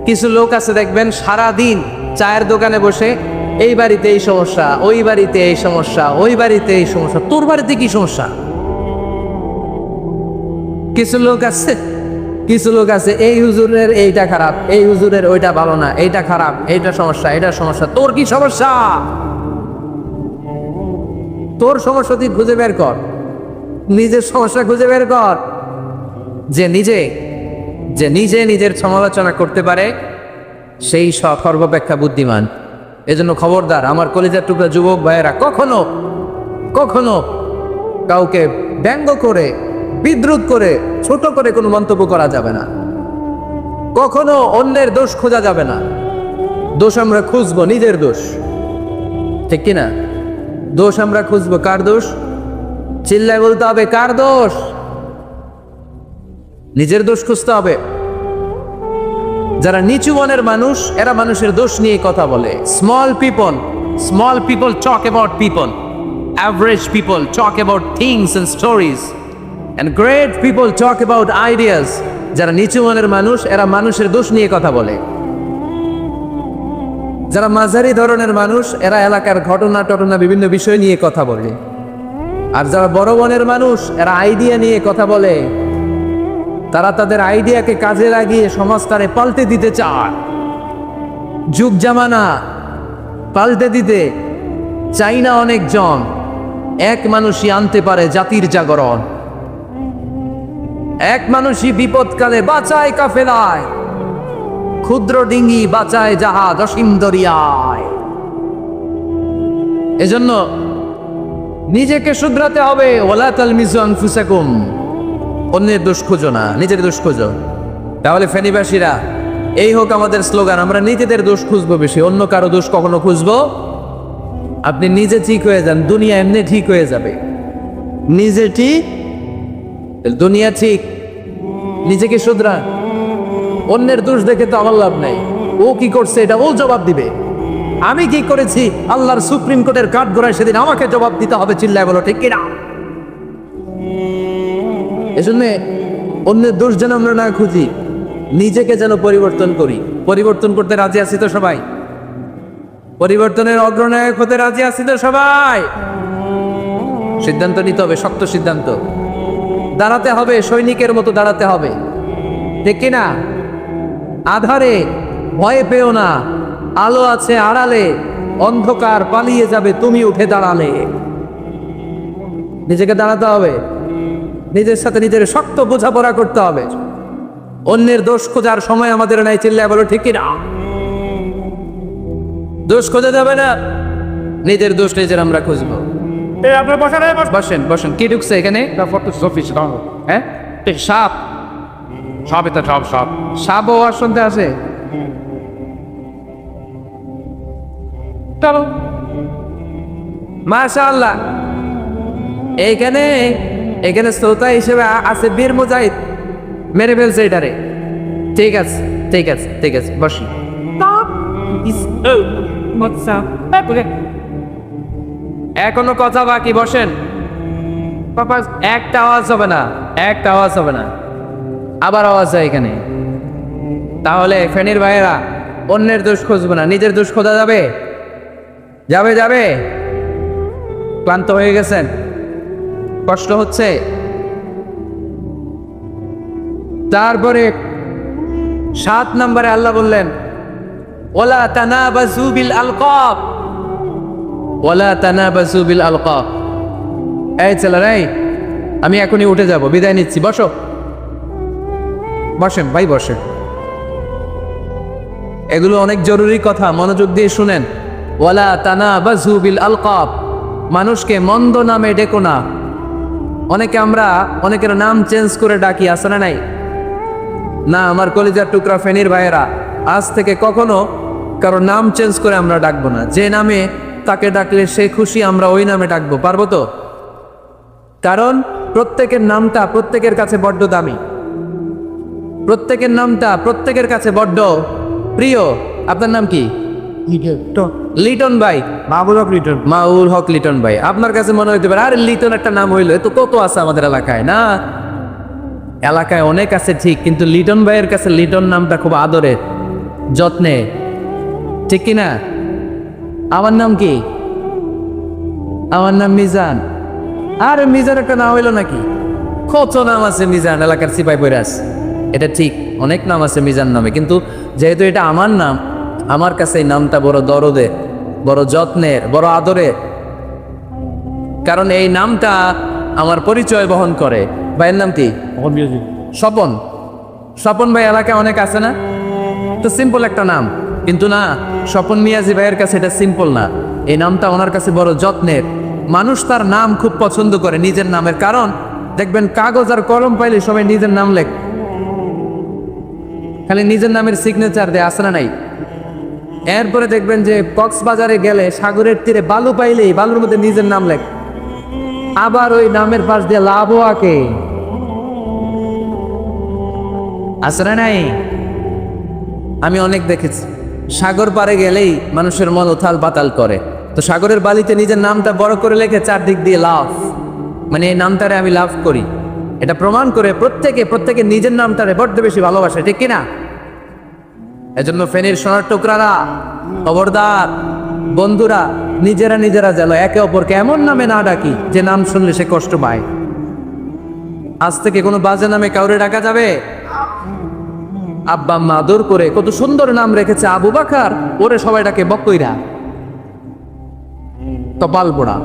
কিছু লোক আছে দেখবেন সারা দিন চায়ের দোকানে বসে এই বাড়িতে এই সমস্যা, ওই বাড়িতে এই সমস্যা, ওই বাড়িতে এই সমস্যা, তোর বাড়িতে কি সমস্যা? কিছু লোক আছে এই হুজুরের এইটা খারাপ, এই হুজুরের ওইটা ভালো না, এইটা খারাপ, এইটা সমস্যা, এইটা সমস্যা। তোর কি সমস্যা? তোর সমস্যা তুই খুঁজে বের কর, নিজের সমস্যা খুঁজে বের কর। যে নিজে নিজের সমালোচনা করতে পারে সেই সর্বাপেক্ষা বুদ্ধিমান। এজন্য খবরদার আমার কলিজার টুকরা যুবক ভাইয়েরা, কখনো কাউকে ব্যঙ্গ করে, বিদ্রুপ করে, ছোট করে কোনো মন্তব্য করা যাবে না। কখনো অন্যের দোষ খোঁজা যাবে না। দোষ আমরা খুঁজবো, নিজের দোষ, ঠিক কিনা? দোষ আমরা খুঁজবো, কার দোষ? চিল্লায় বলতে হবে, কার দোষ? নিজের দোষ খুঁজতে হবে। যারা নিচু মনের মানুষ, এরা মানুষের দোষ নিয়ে কথা বলে। Small people talk about people, average people talk about things and stories, and great people talk about ideas. যারা নিচু মনের মানুষ, এরা মানুষের দোষ নিয়ে কথা বলে। যারা মাঝারি ধরনের মানুষ, এরা এলাকার ঘটনা বিভিন্ন বিষয় নিয়ে কথা বলে। আর যারা বড় মনের মানুষ, এরা আইডিয়া নিয়ে কথা বলে। তারা তাদের আইডিয়াকে কাজে লাগিয়ে সমাজটারে পাল্টে দিতে চায়। যুগ জামানা পাল্টে দিতে চাই না অনেকজন, এক মানুষই আনতে পারে জাতির জাগরণ। এক মানুষই বিপদকালে বাঁচায় কাফেলায়, ক্ষুদ্র ডিঙ্গি বাঁচায় জাহাজ অসীম দরিয়ায়। এজন্য নিজেকে শুধরাতে হবে। ওয়ালা তালমিজু আনফুসাকুম, অন্যের দোষ খোঁজো না, নিজের দোষ খোঁজো। তাহলে ফেনীবাসীরা, এই হোক আমাদের স্লোগান, আমরা নিজেদের দোষ খুঁজবো বেশি, অন্য কারো দোষ কখনো খুঁজবো? আপনি নিজে ঠিক হয়ে যান, দুনিয়া এমনি ঠিক হয়ে যাবে। নিজে ঠিক, দুনিয়া ঠিক। নিজেকে শুধরান। অন্যের দোষ দেখে তো আমার লাভ নাই। ও কি করছে এটা ও জবাব দিবে। আমি কি করেছি আল্লাহর সুপ্রিম কোর্টের কাঠগড়ায় সেদিন আমাকে জবাব দিতে হবে। চিল্লায় বলো, ঠিক কিনা? এজন্য অন্যের দোষ যেন আমরা না খুঁজি, নিজেকে যেন পরিবর্তন করি। পরিবর্তন করতে রাজি আছি তো সবাই? পরিবর্তনের অগ্রনায়ক হতে রাজি আছি তো সবাই? সিদ্ধান্ত নিতে হবে, শক্ত সিদ্ধান্ত। দাঁড়াতে হবে, সৈনিকের মতো দাঁড়াতে হবে, ঠিক কিনা? আধারে ভয় পেও না, আলো আছে আড়ালে, অন্ধকার পালিয়ে যাবে তুমি উঠে দাঁড়ালে। নিজেকে দাঁড়াতে হবে, নিজের সাথে নিজের শক্ত বোঝাপড়া করতে হবে। অন্যের দোষ খোঁজার সময় আমাদের নাই। চিল্লায় বলো, ঠিক কিনা? দোষ খোঁজা যাবে না, নিজের দোষ নিজের আমরা খুঁজবো। বসেন। কি ঢুকছে এখানে? হ্যাঁ, সাপ। সাপও শুনতে আসে। চলো, মাশাআল্লাহ। এখানে শ্রোতা হিসেবে আছে বীর মুজাহিদ, মেরে ফেলছে এটারে। ঠিক আছে, বসি। এখনো কথা বাকি, বসেন। একটা আওয়াজ হবে না, আবার আওয়াজ হয় এখানে। তাহলে ফেনীর ভাইয়েরা, অন্যের দোষ খুঁজবো না, নিজের দোষ খোঁজা যাবে? ক্লান্ত হয়ে গেছেন? কষ্ট হচ্ছে? তারপরে 7 নম্বরে আল্লাহ বললেন, ওয়ালা তানাবাজু বিল আলকাব। এই ছেলেরা, আমি এখনই উঠে যাব, বিদায় নিচ্ছি। বসেন ভাই, বসেন। এগুলো অনেক জরুরি কথা, মনোযোগ দিয়ে শুনেন। ওয়ালা তানাবাজু বিল আলকাব, মানুষকে মন্দ নামে ডেকো না, অনেকের নাম চেঞ্জ করে ডাকি, আছে না নাই? না, আমার কলিজার টুকরা ফেনীর ভাইয়েরা, আজ থেকে কখনো কারো নাম চেঞ্জ করে আমরা ডাকবো না। যে নামে তাকে ডাকলে সে খুশি, আমরা ওই নামে ডাকবো। পারবো তো? কারণ প্রত্যেকের নামটা প্রত্যেকের কাছে বড্ড দামি, প্রত্যেকের নামটা প্রত্যেকের কাছে বড্ড প্রিয়। আপনার নাম কি? লিটন ভাই, মাউল হক লিটন ভাই। আপনার কাছে মনে হইতে পারে আরে লিটন একটা নাম হইলো, তো কত আছে আমাদের এলাকায়। না, এলাকায় অনেক আছে ঠিক, কিন্তু লিটন ভাইয়ের কাছে লিটন নামটা খুব আদরের, যত্নে, ঠিক কিনা? আমার নাম কি? আমার নাম মিজান। আরে মিজান একটা নাম হইলো নাকি? কত নাম আছে মিজান, এলাকার সিপাই পয়রাস। এটা ঠিক, অনেক নাম আছে মিজান নামে, কিন্তু যেহেতু এটা আমার নাম, আমার কাছে এই নামটা বড় দরদের, বড় যত্নের, বড় আদরের। কারণ এই নামটা আমার পরিচয় বহন করে। ভাইয়ের নাম কি? স্বপন। স্বপন ভাই এলাকায় অনেক আছে না? তো সিম্পল একটা নাম, কিন্তু না, স্বপন মিয়াজি ভাইয়ের কাছে এটা সিম্পল না। এই নামটা ওনার কাছে বড় যত্নের। মানুষ তার নাম খুব পছন্দ করে, নিজের নামের। কারণ দেখবেন কাগজ আর কলম পাইলে সবাই নিজের নাম লেখ, খালি নিজের নামের সিগনেচার দেয়, আছে না নাই? এরপরে দেখবেন যে কক্সবাজারে গেলে সাগরের তীরে বালু পাইলেই বালুর মধ্যে নিজের নাম লেখ, আবার ওই নামের পাশ দিয়ে লাভও আঁকে, আছে না নাই? আমি অনেক দেখেছি, সাগর পারে গেলেই মানুষের মন উথাল পাতাল করে। তো সাগরের বালিতে নিজের নামটা বড় করে লেখে চারদিক দিয়ে লাভ, মানে এই নামটারে আমি লাভ করি। এটা প্রমাণ করে প্রত্যেকে নিজের নামটারে বড্ড বেশি ভালোবাসে, ঠিক কিনা? এজন্য ফেনীর সোনার টুকরারা, খবরদার বন্ধুরা, নিজেরা যেন একে অপরকে এমন নামে না ডাকি যে নাম শুনলে সে কষ্ট পায়। আজ থেকে কোনো বাজে নামে কাউরে ডাকা যাবে? আব্বা আম্মা আদর করে কত সুন্দর নাম রেখেছে, আবু বাকার, ওরে সবাই ডাকে বকইরা, কপাল পোড়া।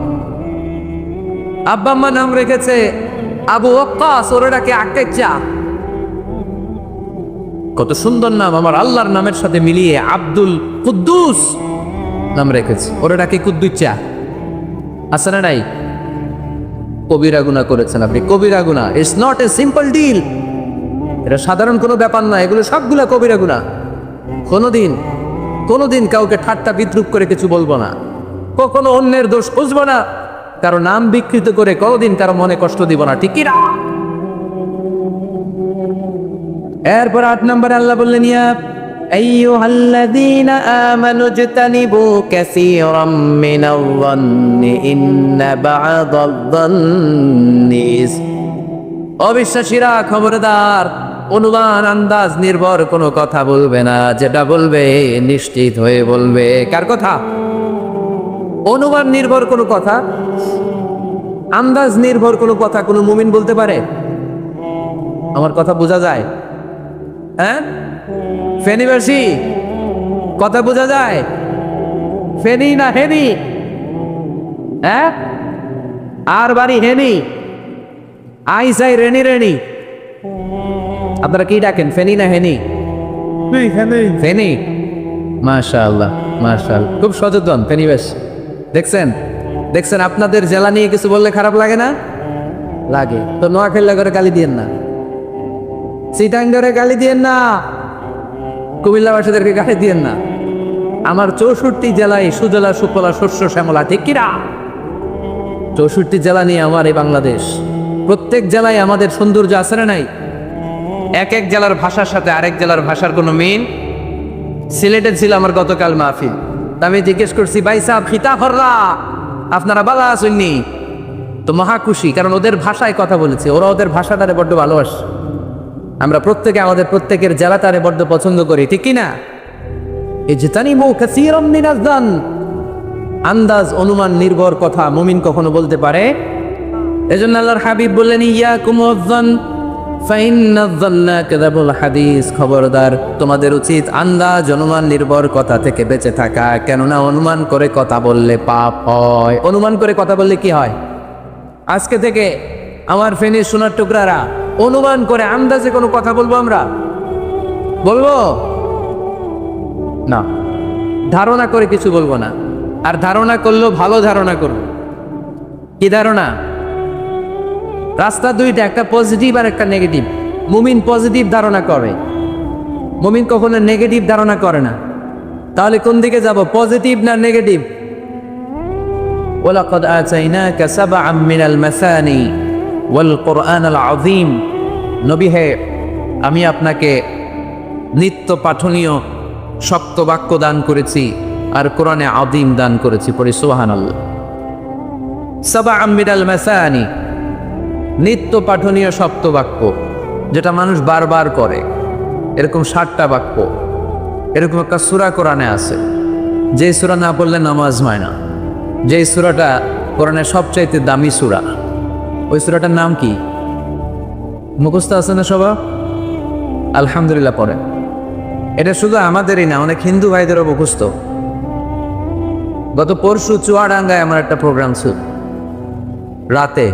আব্বা আম্মা নাম রেখেছে আবু ওয়াক্কাস, ওরে ডাকে আক্কেচা। কত সুন্দর নাম আমার আল্লাহর নামের সাথে মিলিয়ে আব্দুল কুদ্দুস নাম রেখেছে, ওরে ডাকে কুদ্দুচ্চা। আছে না নাই? কবিরা গুনাহ করেছেন আপনি, কবিরা গুনাহ। It's not a simple deal, এটা সাধারণ কোনো ব্যাপার না, এগুলো সবগুলা কবিরা গুনাহ। কোনোদিন কাউকে ঠাট্টা বিদ্রুপ করে কিছু বলবো না, কখনো অন্যের দোষ খুঁজবো না, কারো নাম বিকৃত করে কোনোদিন কারো মনে কষ্ট দিব না, ঠিক কি না? এরপর 8 নম্বরে আল্লাহ বললেন, ইয়া আইয়ুহাল্লাযীনা আমানু ইজতানিবু কাসীরাম মিনায-যন্নি ইন্না বা'দায-যন্নি। অবিশ্বাসীরা খবরদার, অনুমান আন্দাজ নির্ভর কোনো কথা বলবে না, যেটা বলবে নিশ্চিত হয়ে বলবে। কার কথা? অনুমান নির্ভর কোনো কথা, আন্দাজ নির্ভর কোনো কথা কোনো মুমিন বলতে পারে? আমার কথা বোঝা যায়? হ্যাঁ ফেনীবাসী, কথা বোঝা যায়? ফেনী না হেনি? হ্যাঁ, আর বাড়ি হেনি, আইসাই রেনি। আপনারা কি ডাকেন, ফেনী না হেনি? ফেনী। মাশাআল্লাহ মাশাআল্লাহ, খুব সচেতন ফেনীবাসী। দেখছেন আপনাদের জেলা নিয়ে কিছু বললে খারাপ লাগে না? লাগে। তো নোয়াখালী করে গালি দিয়েন না, চিটাঙ্গরে গালি দিয়েন না, কুমিল্লাবাসীদেরকে গালি দিয়েন না। আমার 64 জেলায় সুজলা সুফলা শস্য শ্যামলা, ঠিক কিনা? 64 জেলা নিয়ে আমার এই বাংলাদেশ। প্রত্যেক জেলায় আমাদের সৌন্দর্য আছে না নাই? এক জেলার ভাষার সাথে আরেক জেলার ভাষার কোনো মিল। সিলেটে ছিল আমার গতকাল মাহফিল, আমি জিজ্ঞেস করছি, ভাই সাহেব খিতা হররা, আপনারা বালা আসেননি? তো মহা খুশি, কারণ ওদের ভাষায় কথা বলেছে, ওরা ওদের ভাষাটারে বড্ড ভালোবাসে। আমরা প্রত্যেকে আমাদের প্রত্যেকের জেলাটারে বড্ড পছন্দ করি, ঠিক কিনা? ইজতানিবু কাসীরাম মিনায-যন্নি, আন্দাজ অনুমান নির্ভর কথা মুমিন কখনো বলতে পারে? এজন্য আল্লাহর হাবিব বললেন, ইয়াকুম ওয়ায-যন্ন ফাইন্নায-যন্না কাযাবুল হাদিস। খবরদার, তোমাদের উচিত আন্দাজ অনুমান নির্ভর কথা থেকে বেঁচে থাকা, কেননা অনুমান করে কথা বললে পাপ হয়। অনুমান করে কথা বললে কি হয়? আজকে থেকে আমার ফেনীর সোনার টুকরারা, অনুমান করে আন্দাজে কোনো কথা বলবো আমরা? বলবো না, ধারণা করে কিছু বলবো না। আর ধারণা করলেও ভালো ধারণা করবো। কি ধারণা? রাস্তা দুইটা, একটা পজিটিভ আর একটা নেগেটিভ। মুমিন পজিটিভ ধারণা করে, মুমিন কখনো নেগেটিভ ধারণা করে না। তাহলে কোন দিকে যাব, পজিটিভ না নেগেটিভ? ওয়ালাকাদ আতাইনাকা সাবআম মিনাল মাসানি ওয়াল কুরআনাল আযীম। নবী হে, আমি আপনাকে নিত্য পাঠনীয় শক্ত বাক্য দান করেছি আর কোরআনে আযীম দান করেছি। পড়ি সুবহানাল্লাহ। সাবআম মিনাল মাসানি, নিত্য পাঠনীয় শক্ত বাক্য, যেটা মানুষ বারবার করে, এরকম 60টা বাক্য। এরকম একটা সূরা কোরআনে আছে, যে সূরা না পড়লে নামাজ হয় না, যে সূরাটা কোরআনের সবচাইতে দামি সূরা। ওই সূরাটার নাম কি মুখস্থ আছে না সবার? আলহামদুলিল্লাহ পড়ে। এটা শুধু আমাদেরই না, অনেক হিন্দু ভাইদেরও মুখস্থ। গত পরশু চুয়াডাঙ্গায় আমার একটা প্রোগ্রাম ছিল, রাতে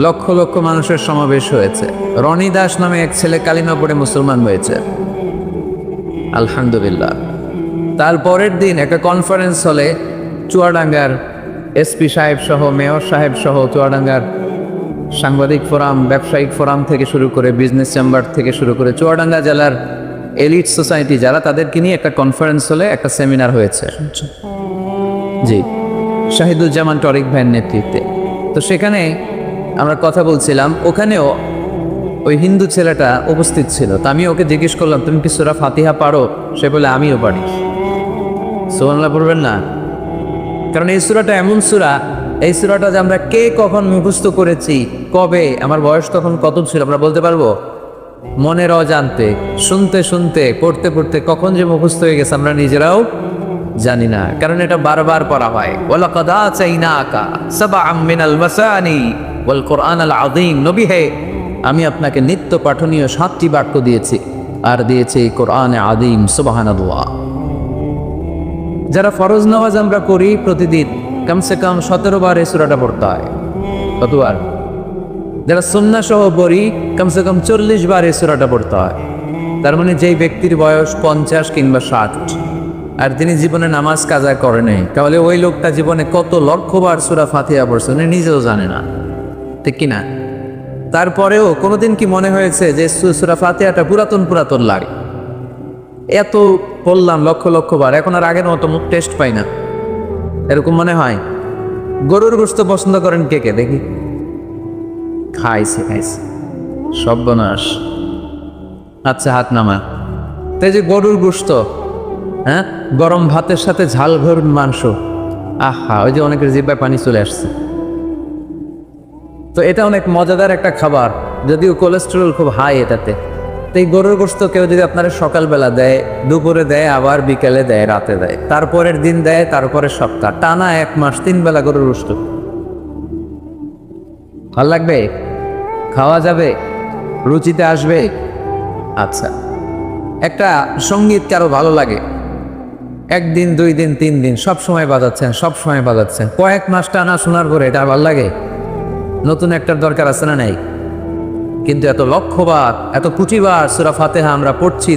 লক্ষ লক্ষ মানুষের সমাবেশ হয়েছে। রনি দাস নামে এক ছেলে কালিমা পড়ে মুসলমান হয়েছে, আলহামদুলিল্লাহ। তারপরের দিন একটা কনফারেন্স হলে চুয়াডাঙ্গার এসপি সাহেব সহ, মেয়র সাহেব সহ, চুয়াডাঙ্গার সাংবাদিক ফোরাম, ব্যবসায়িক ফোরাম থেকে শুরু করে, বিজনেস চেম্বার থেকে শুরু করে, চুয়াডাঙ্গা জেলার এলিট সোসাইটি যারা, তাদেরকে নিয়ে একটা কনফারেন্স হলে একটা সেমিনার হয়েছে। জি, শাহিদুজ্জামান টরিক ভাইয়ের নেতৃত্বে। তো সেখানে আমরা কথা বলছিলাম, ওখানেও ওই হিন্দু ছেলেটা উপস্থিত ছিল। তো আমি ওকে জিজ্ঞেস করলাম, তুমি কি সূরা ফাতিহা পারো? সে বলে, আমিও পারি। সুবহানাল্লাহ পড়বেন না? কারণ এই সূরাটা এমন সূরা, এই সূরাটা যে আমরা কে কখন মুখস্থ করেছি, কবে, আমার বয়স তখন কত ছিল আমরা বলতে পারবো? মনের অজান্তে, শুনতে শুনতে, পড়তে পড়তে কখন যে মুখস্থ হয়ে গেছে আমরা নিজেরাও জানি না, কারণ এটা বারবার পড়া হয়। ওয়ালাকাদ আতাইনাকা সাবআম মিনাল মাসানি ওয়াল কুরআনাল আযীম। নবী হে, আমি আপনাকে নিত্য পাঠনীয় 7টি বাক্য দিয়েছি, আর দিয়েছি কোরআনে আযীম। সুবহানাল্লাহ। যারা ফরজ নামাজ আমরা করি প্রতিদিন, কমসে কম 17 বার এই সূরাটা পড়তে হয়। কতবার? যারা সুন্নাহ সহ পড়ি, কমসে কম 40 বার এই সূরাটা পড়তে হয়। তার মানে যেই ব্যক্তির বয়স 50 কিংবা 60 আর তিনি জীবনে নামাজ কাজা করে নাই, তাহলে ওই লোকটা জীবনে কত লক্ষবার সূরা ফাতিহা পড়ছে উনি নিজেও জানে না, ঠিক কিনা? তারপরেও কোনোদিন কি মনে হয়েছে যে সূরা ফাতিহাটা পুরাতন লাগে? এত পড়লাম লক্ষ লক্ষ বার, এখন আর আগের মতো মুখ টেস্ট পাই না, এরকম মনে হয়? গরুর গোশত পছন্দ করেন কে কে দেখি? খাইছে সর্বনাশ। আচ্ছা, হাত নামা। তাই যে গরুর গোশত, হ্যাঁ, গরম ভাতের সাথে ঝাল ঘর মাংস, আহা, ওই যে অনেকের জিহ্বায় পানি চলে আসছে। তো এটা অনেক মজাদার একটা খাবার, যদিও কোলেস্টেরল খুব হাই এটাতে। তো এই গরুর গোশত কেউ যদি আপনারা সকালবেলা দেয়, দুপুরে দেয়, আবার বিকেলে দেয়, রাতে দেয়, তারপরের দিন দেয়, তারপরে সপ্তাহ, টানা 1 মাস 3 বেলা গরুর গোশত, ভাল লাগবে? খাওয়া যাবে? রুচিতে আসবে? আচ্ছা, একটা সঙ্গীত কারো ভালো লাগে, 1 দিন 2 দিন 3 দিন সব সময় বাজাচ্ছেন, কয়েক মাস টানা শোনার পরে এটা ভালো লাগে? নতুন একটার দরকার আছে না নাই? কিন্তু এত লক্ষবার, এত কোটিবার সূরা ফাতিহা আমরা পড়ছি,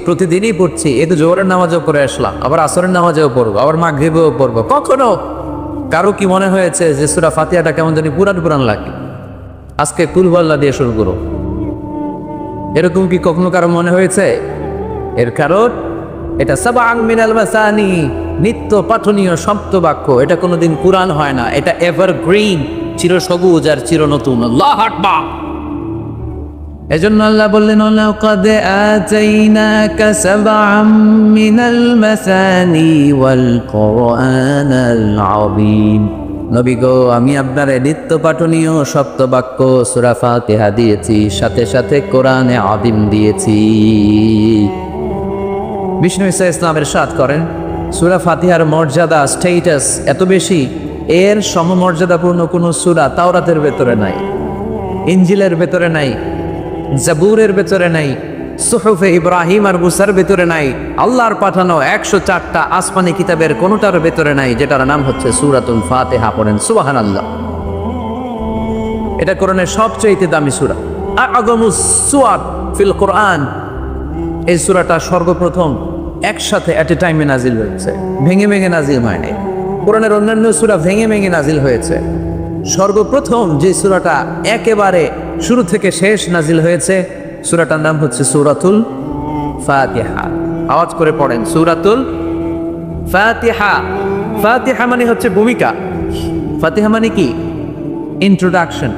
প্রতিদিনই পড়ছি। এই তো জোহরের নামাজেও পড়ে আসলাম, আবার আসরের নামাজেও পড়বো, আবার মাগরিবেও পড়বো। কখনো কারো কি মনে হয়েছে যে সূরা ফাতিহাটা কেমন জানি পুরান লাগে, আজকে কুল হুয়াল্লাহ দিয়ে শুরু করো? এরকম কি কখনো কারো মনে হয়েছে? এর কারণ এটা সাবআন মিনাল মাসানি, নিত্য পাঠনীয় শব্দ বাক্য। এটা কোনোদিন পুরান হয় না, এটা এভারগ্রিন, চিরসবুজ আর চির নতুন। আল্লাহু আকবার। এজন্য আল্লাহ বললেন, লাকাদ আতাইনাকা সাবআম মিনাল মাসানি ওয়াল কুরআনাল আযীম। নবী গো, আমি আপনারে নিত্য পাঠনীয় শব্দ বাক্য সূরা ফাতিহা দিয়েছি, সাথে সাথে কোরআনে আযীম দিয়েছি। বিষ্ণু ঈসা ইসলামের ইরশাদ করেন, সূরা ফাতিহার মর্যাদা, স্ট্যাটাস এত বেশি, এর সমমর্যাদাপূর্ণ কোনো সূরা তাওরাতের ভেতরে নাই, ইনজিলের ভেতরে নাই, জাবুরের ভেতরে নাই, সুহুফে ইব্রাহিম আর মুসার ভেতরে নাই, আল্লাহর পাঠানো 104টা আসমানি কিতাবের কোনোটার ভেতরে নাই, যেটার নাম হচ্ছে সূরাতুল ফাতিহা। পড়েন সুবহানাল্লাহ। এটা কোরআনের সবচেয়ে দামি সূরা, আ'যামুস সুওয়ার ফিল কোরআন। এই সূরাটা সর্বপ্রথম একসাথে এট এ টাইমে নাজিল হয়েছে, ভেঙে ভেঙে নাজিল হয়নি। কোরআনের অন্যান্য সূরা ভেঙে ভেঙে নাজিল হয়েছে, সর্বপ্রথম যে সূরাটা একেবারে শুরু থেকে শেষ নাজিল হয়েছে, সূরাটার নাম হচ্ছে সূরাতুল ফাতিহা। আওয়াজ করে পড়েন, সূরাতুল ফাতিহা। ফাতিহা মানে হচ্ছে ভূমিকা। ফাতিহা মানে কি? ইন্ট্রোডাকশন।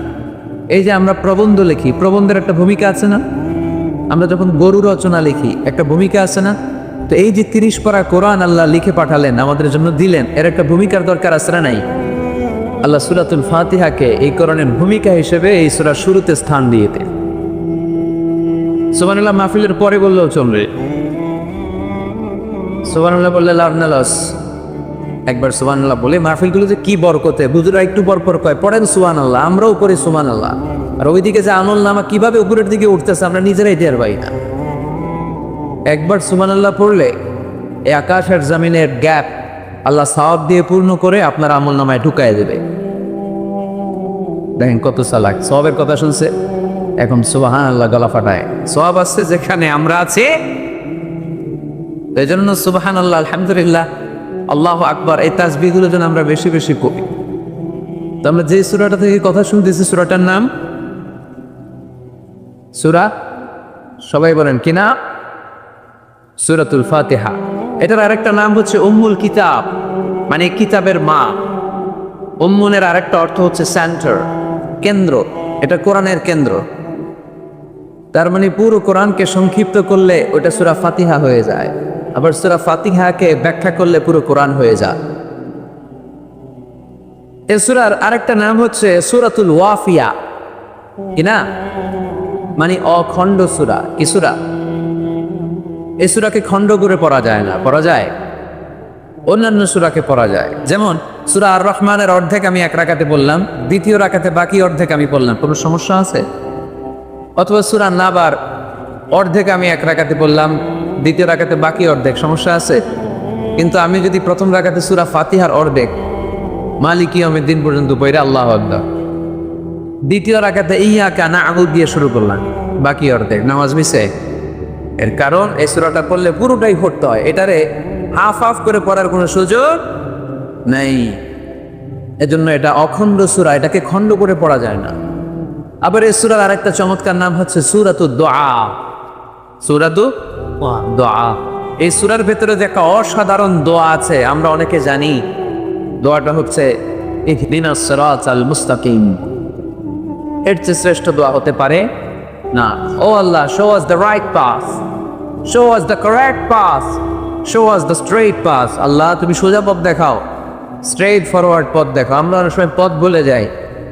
এই যে আমরা প্রবন্ধ লিখি, প্রবন্ধের একটা ভূমিকা আছে না? আমরা যখন গরু রচনা লিখি, একটা ভূমিকা আছে না? তো এই যে 30 পারা কোরআন আল্লাহ লিখে পাঠালেন, আমাদের জন্য দিলেন, এর একটা ভূমিকার দরকার আছে না নাই? আল্লাহ সূরাতুল ফাতিহাকে এই কোরআনের ভূমিকা হিসেবে এই সূরার শুরুতে স্থান দিয়েছেন। সুবহানাল্লাহ মাহফিলের পরে বললেও চলবে, সুবহানাল্লাহ বললে লাভ না লস। একবার সুবহানাল্লাহ বলে মাহফিলগুলো যে কি বরকতে, বুজুরা একটু পর কয় পড়েন সুবহানাল্লাহ, আমরাও পড়ি সুবহানাল্লাহ। আর ওইদিকে যে আমল নামা কিভাবে উপরের দিকে উঠতেছে আমরা নিজেরাই টের পাই না। একবার সুবহানাল্লাহ পড়লে এই আকাশ আর জমিনের গ্যাপ আল্লাহ সওয়াব দিয়ে পূর্ণ করে আপনার আমল নামায় ঢুকায় দেবে। দেখেন কত চালাক, সওয়াবের কথা শুনছে, এখন সুবহানাল্লাহ গলা ফাটায়। সওয়াব আছে যেখানে আমরা আছি, এই জন্য সুবহানাল্লাহ, আলহামদুলিল্লাহ, আল্লাহু আকবার, এই তাসবিহগুলো যেন আমরা বেশি বেশি করি। তো আমরা যে সূরাটা থেকে কথা শুনতেছি, সূরাটার নাম সূরা, সবাই বলেন কি না? সূরাতুল ফাতিহা। এটার আরেকটা নাম হচ্ছে উম্মুল কিতাব, মানে কিতাবের মা। উম্মুনের আরেকটা অর্থ হচ্ছে সেন্টার, কেন্দ্র। এটা কোরআনের কেন্দ্র। তার মানে পুরো কোরআনকে সংক্ষিপ্ত করলে ওটা সূরা ফাতিহা হয়ে যায়, আবার সূরা ফাতিহাকে ব্যাখ্যা করলে পুরো কোরআন হয়ে যায়। এই সূরার আরেকটা নাম হচ্ছে সূরাতুল ওয়াফিয়া, কি না? মানে অখণ্ড সূরা। কি সূরা? এই সূরাকে খণ্ড করে পড়া যায় না। পড়া যায়? অন্যান্য সূরাকে পড়া যায়। যেমন সূরা আর রহমানের অর্ধেক আমি এক রাকাতে বললাম, দ্বিতীয় রাকাতে বাকি অর্ধেক আমি বললাম, কোনো সমস্যা আছে? অথবা সূরা নাবার অর্ধেক আমি এক রাকাতে বললাম, দ্বিতীয় রাকাতে বাকি অর্ধেক, সমস্যা আছে? কিন্তু আমি যদি প্রথম রাকাতে সূরা ফাতিহার অর্ধেক মালিকি ইয়াউমিদ দিন পর্যন্ত পড়ে আল্লাহু আকবার, দ্বিতীয় রাকাতে ইয়াকা না'বুদু দিয়ে শুরু করলাম, বাকি অর্ধেক, নামাজ মিসে? এর কারণ এই সূরাটা পড়লে পুরোটাই পড়তে হয়, এটারে হাফ হাফ করে পড়ার কোনো সুযোগ নেই। এজন্য এটা অখণ্ড সূরা, এটাকে খণ্ড করে পড়া যায় না। আবার এই সূরার আরেকটা চমৎকার নাম হচ্ছে সূরাতুদ দুআ। সূরাতুদ দুআ। এই সূরার ভেতরে যে একটা অসাধারণ দোয়া আছে, আমরা অনেকে জানি। দোয়াটা হচ্ছে ইহদিনাস সিরাতাল মুস্তাকিম। এর চেয়ে শ্রেষ্ঠ দোয়া হতে পারে না। ও আল্লাহ, show us the right path, show us the correct path, show us the straight path. আল্লাহ তুমি সোজা পথ দেখাও, স্ট্রেট ফরওয়ার্ড পথ দেখাও। আমরা অনেক সময় পথ ভুলে যাই,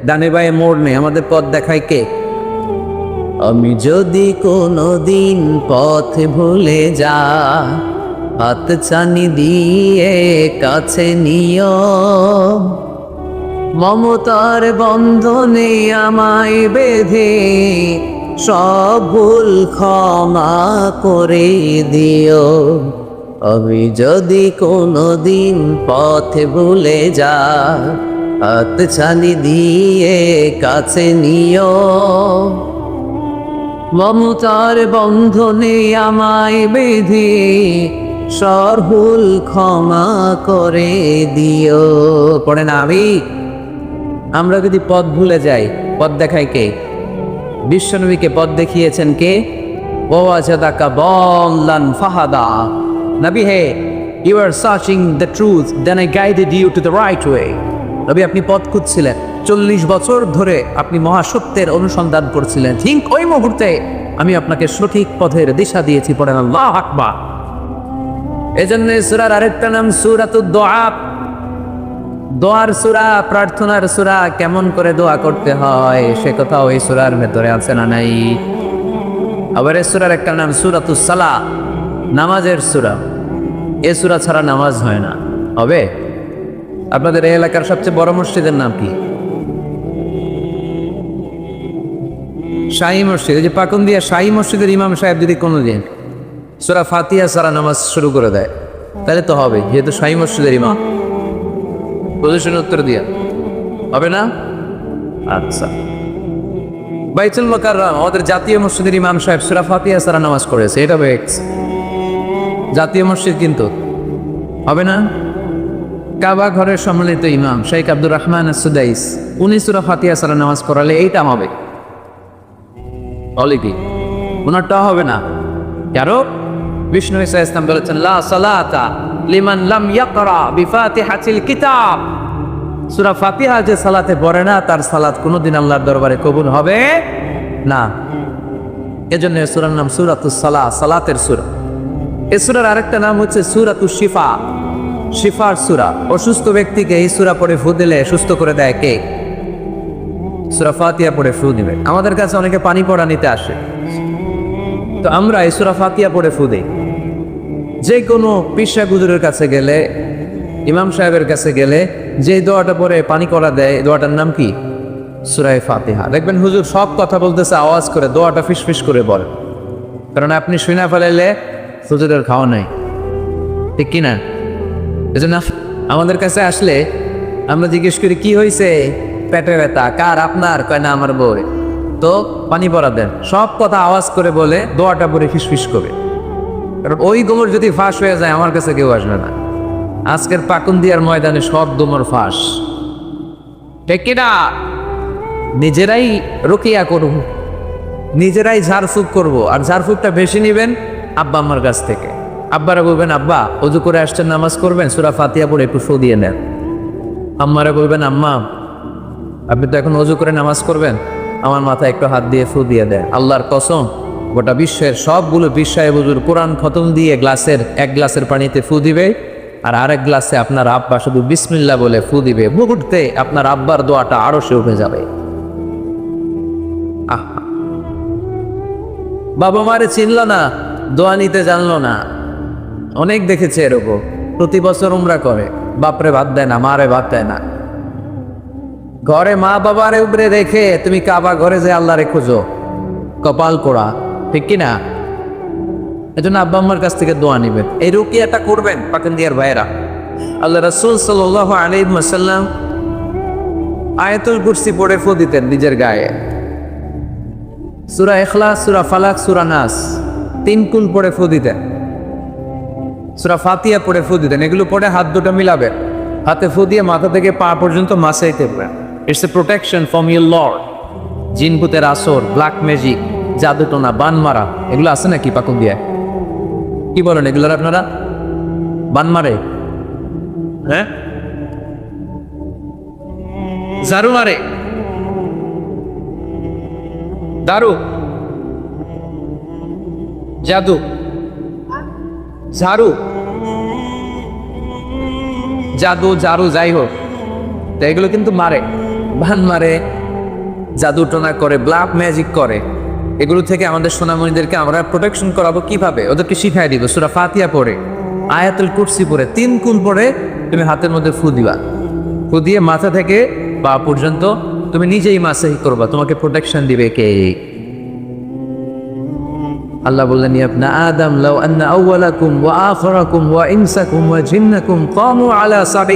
ডানে বাঁয়ে মোড় নেই, আমাদের পথ দেখায় কে? আমি যদি কোনোদিন পথ ভুলে যা, হাত ছানি দিয়ে কাছে নিও, মমতার বন্ধনে আমায় বেঁধে সব ভুল ক্ষমা করে দিও। আমি যদি কোনোদিন পথ ভুলে যা, হাত ছানি দিয়ে কাছে নিও, মমতার বন্ধনে আমায় বেঁধে সব ভুল ক্ষমা করে দিও। পড়ে না? আমরা যদি পথ ভুলে যাই, পথ দেখায় কে? বিশ্বনবীকে পথ দেখিয়েছেন কে? ওয়াজাদাকা দাল্লান ফাহাদা। নবী হে, you are searching the truth, then I guided you to the right way. নবী আপনি পথ খুঁজছিলেন, 40 বছর ধরে আপনি মহাসত্যের অনুসন্ধান করছিলেন, ঠিক ওই মুহূর্তে আমি আপনাকে সঠিক পথের দিশা দিয়েছি। পড়েন আল্লাহু আকবার। এজন্য সূরার আরেকটা নাম সূরাতুদ দুআ। দোয়ার সূরা, প্রার্থনার সূরা। কেমন করে দোয়া করতে হয় সে কথাও এই সূরার ভেতরে আছে না নাই? আবার এই সূরার একটা নাম সূরাতুস সালাহ, নামাজের সূরা। এই সূরা ছাড়া নামাজ হয় না। হবে? আপনাদের এই এলাকার সবচেয়ে বড় মসজিদের নাম কি? শাহী মসজিদ। এই যে পাকুন্দিয়া শাহী মসজিদের ইমাম সাহেব যদি কোনোদিন সূরা ফাতিহা ছাড়া নামাজ শুরু করে দেয়, তাহলে তো হবে, যেহেতু শাহী মসজিদের ইমাম। পজিশন উত্তর দিয়া হবে না? আচ্ছা, বাইতুল মুকাররম আমাদের জাতীয় মসজিদের ইমাম সাহেব সূরা ফাতিহা ছাড়া নামাজ করেছে, এটা জাতীয় মসজিদ, কিন্তু হবে না? কাবা ঘরের সম্মানিত ইমাম শেখ আব্দুর রহমান সুদাইস, উনি সূরা ফাতিহা ছাড়া নামাজ পড়ালে এইটা হবে, বলে কি ওনারটা হবে না? কারো বিষ্ণু ঈসা ইসলাম বলেছেন লা সালাতা লিমান লাম ইয়াকরা বিফাতিহাতিল কিতাব, সূরা ফাতিহা যে সালাতে পড়ে না তার সালাত কোনোদিন আল্লাহর দরবারে কবুল হবে না। এজন্য এই সূরার নাম সূরাতুস সালাহ, সালাতের সূরা। এই সূরার আরেকটা নাম হচ্ছে সূরাতুশ শিফা, শিফার সূরা। অসুস্থ ব্যক্তিকে এই সূরা পড়ে ফু দিলে সুস্থ করে দেয় কে? সূরা ফাতিহা পড়ে ফু দিবে। আমাদের কাছে অনেকে পানি পড়া নিতে আসে, তো আমরা এই সূরা ফাতিহা পড়ে ফু দিই। যে কোনো পীর হুজুরের কাছে গেলে, ইমাম সাহেবের কাছে গেলে যে দোয়াটা পরে পানি করা দেয়, দোয়াটার নাম কি? সূরা ফাতিহা। দেখবেন হুজুর সব কথা বলতেছে আওয়াজ করে, দোয়াটা ফিসফিস করে বলে, কারণ আপনি শুনে ফেলাইলে হুজুরের খাওয়া নাই, ঠিক কিনা? এজন্য আমাদের কাছে আসলে আমরা জিজ্ঞেস করি কি হয়েছে, পেটে ব্যথা কার? আপনার? কয় না আমার বই। তো পানি পরা দেন, সব কথা আওয়াজ করে বলে, দোয়াটা পরে ফিসফিস করে, কারণ ওই গোমর যদি ফাঁস হয়ে যায় আমার কাছে কেউ আসবে না। আজকের পাকুন্দিয়ার ময়দানে সব গোমর ফাঁস, ঠিক কিনা? নিজেরাই রুকিয়া করব, নিজেরাই ঝাড়ফুঁক করব, আর ঝাড়ফুঁকটা বেশি নেবেন আব্বা আম্মার কাছ থেকে। আব্বারা বলবেন আব্বা ওযু করে আসছেন নামাজ করবেন, সূরা ফাতিহা পড়ে একটু ফু দিয়ে নেন। আম্মারা বলবেন আম্মা আপনি তো এখন ওযু করে নামাজ করবেন, আমার মাথায় একটু হাত দিয়ে ফু দিয়ে দেন। আল্লাহর কসম গোটা বিশ্বের সবগুলো বিশ্বায় হুজুর কোরআন খতম দিয়ে এক গ্লাসের পানিতে ফু দিবে, আর আরেক গ্লাসে আপনার আব্বা শুধু বিসমিল্লাহ বলে ফু দিবে। মুহূর্তে আপনার আব্বার দোয়াটা আরশে উঠে যাবে। আহা, বাবা মারে চিনল না, দোয়া নিতে জানলো না। অনেক দেখেছে এরকম, প্রতি বছর উমরা করে, বাপরে ভাত দেয় না, মারে ভাত দেয় না। ঘরে মা বাবারে উপরে রেখে তুমি কাবা ঘরে যে আল্লাহরে খোঁজো, কপাল কোড়া, ঠিক কিনা? এজন্য আব্বা আম্মার কাছ থেকে দোয়া নিবেন, এই রুকিয়াটা করবেন। পাকুন্দিয়ার ভাইয়েরা, আল্লাহ রাসূল সাল্লাল্লাহু আলাইহি ওয়াসাল্লাম আয়াতুল কুরসি পড়ে ফু দিতেন নিজের গায়ে। সূরা ইখলাস, সূরা ফালাক, সূরা নাস 3 কুল পড়ে ফু দিতেন। সূরা ফাতিহা পড়ে ফু দিতেন। এগুলো পড়ে হাত দুটো মিলাবেন, হাতে ফু দিয়ে মাথা থেকে পা পর্যন্ত মাসাইতে পারেন। It's a protection from your Lord. জিন ভূতের আসর, ব্ল্যাক ম্যাজিক, জাদুটোনা, বান মারা, এগুলো আছে নাকি পাকুন্দিয়ায়? কি বলেন এগুলোর আপনারা? বান মারে, হ্যাঁ, ঝাড়ু মারে, দারু, জাদু, ঝাড়ু, জাদু, ঝাড়ু, যাই হোক, তো এগুলো কিন্তু মারে, বান মারে, জাদু টোনা করে, ব্ল্যাক ম্যাজিক করে। এগুলো থেকে আমাদের সোনামণিদেরকে আমরা প্রোটেকশন করাবো কিভাবে? ওদেরকে শিখাই দিব সূরা ফাতিহা পড়ে, আয়াতুল কুরসি পড়ে, 3 কুল পড়ে তুমি হাতের মধ্যে ফু দিবা। ফু দিয়ে মাথা থেকে পা পর্যন্ত তুমি নিজেই মাসাহি করবা, তোমাকে প্রোটেকশন দিবে কে? আল্লাহ বললেন ইয়া আদম লাউ আন্না আউওয়ালাকুম ওয়া আখিরাকুম ওয়া ইনসাকুম ওয়া জিন্নাকুম কামু আলা সাবঈ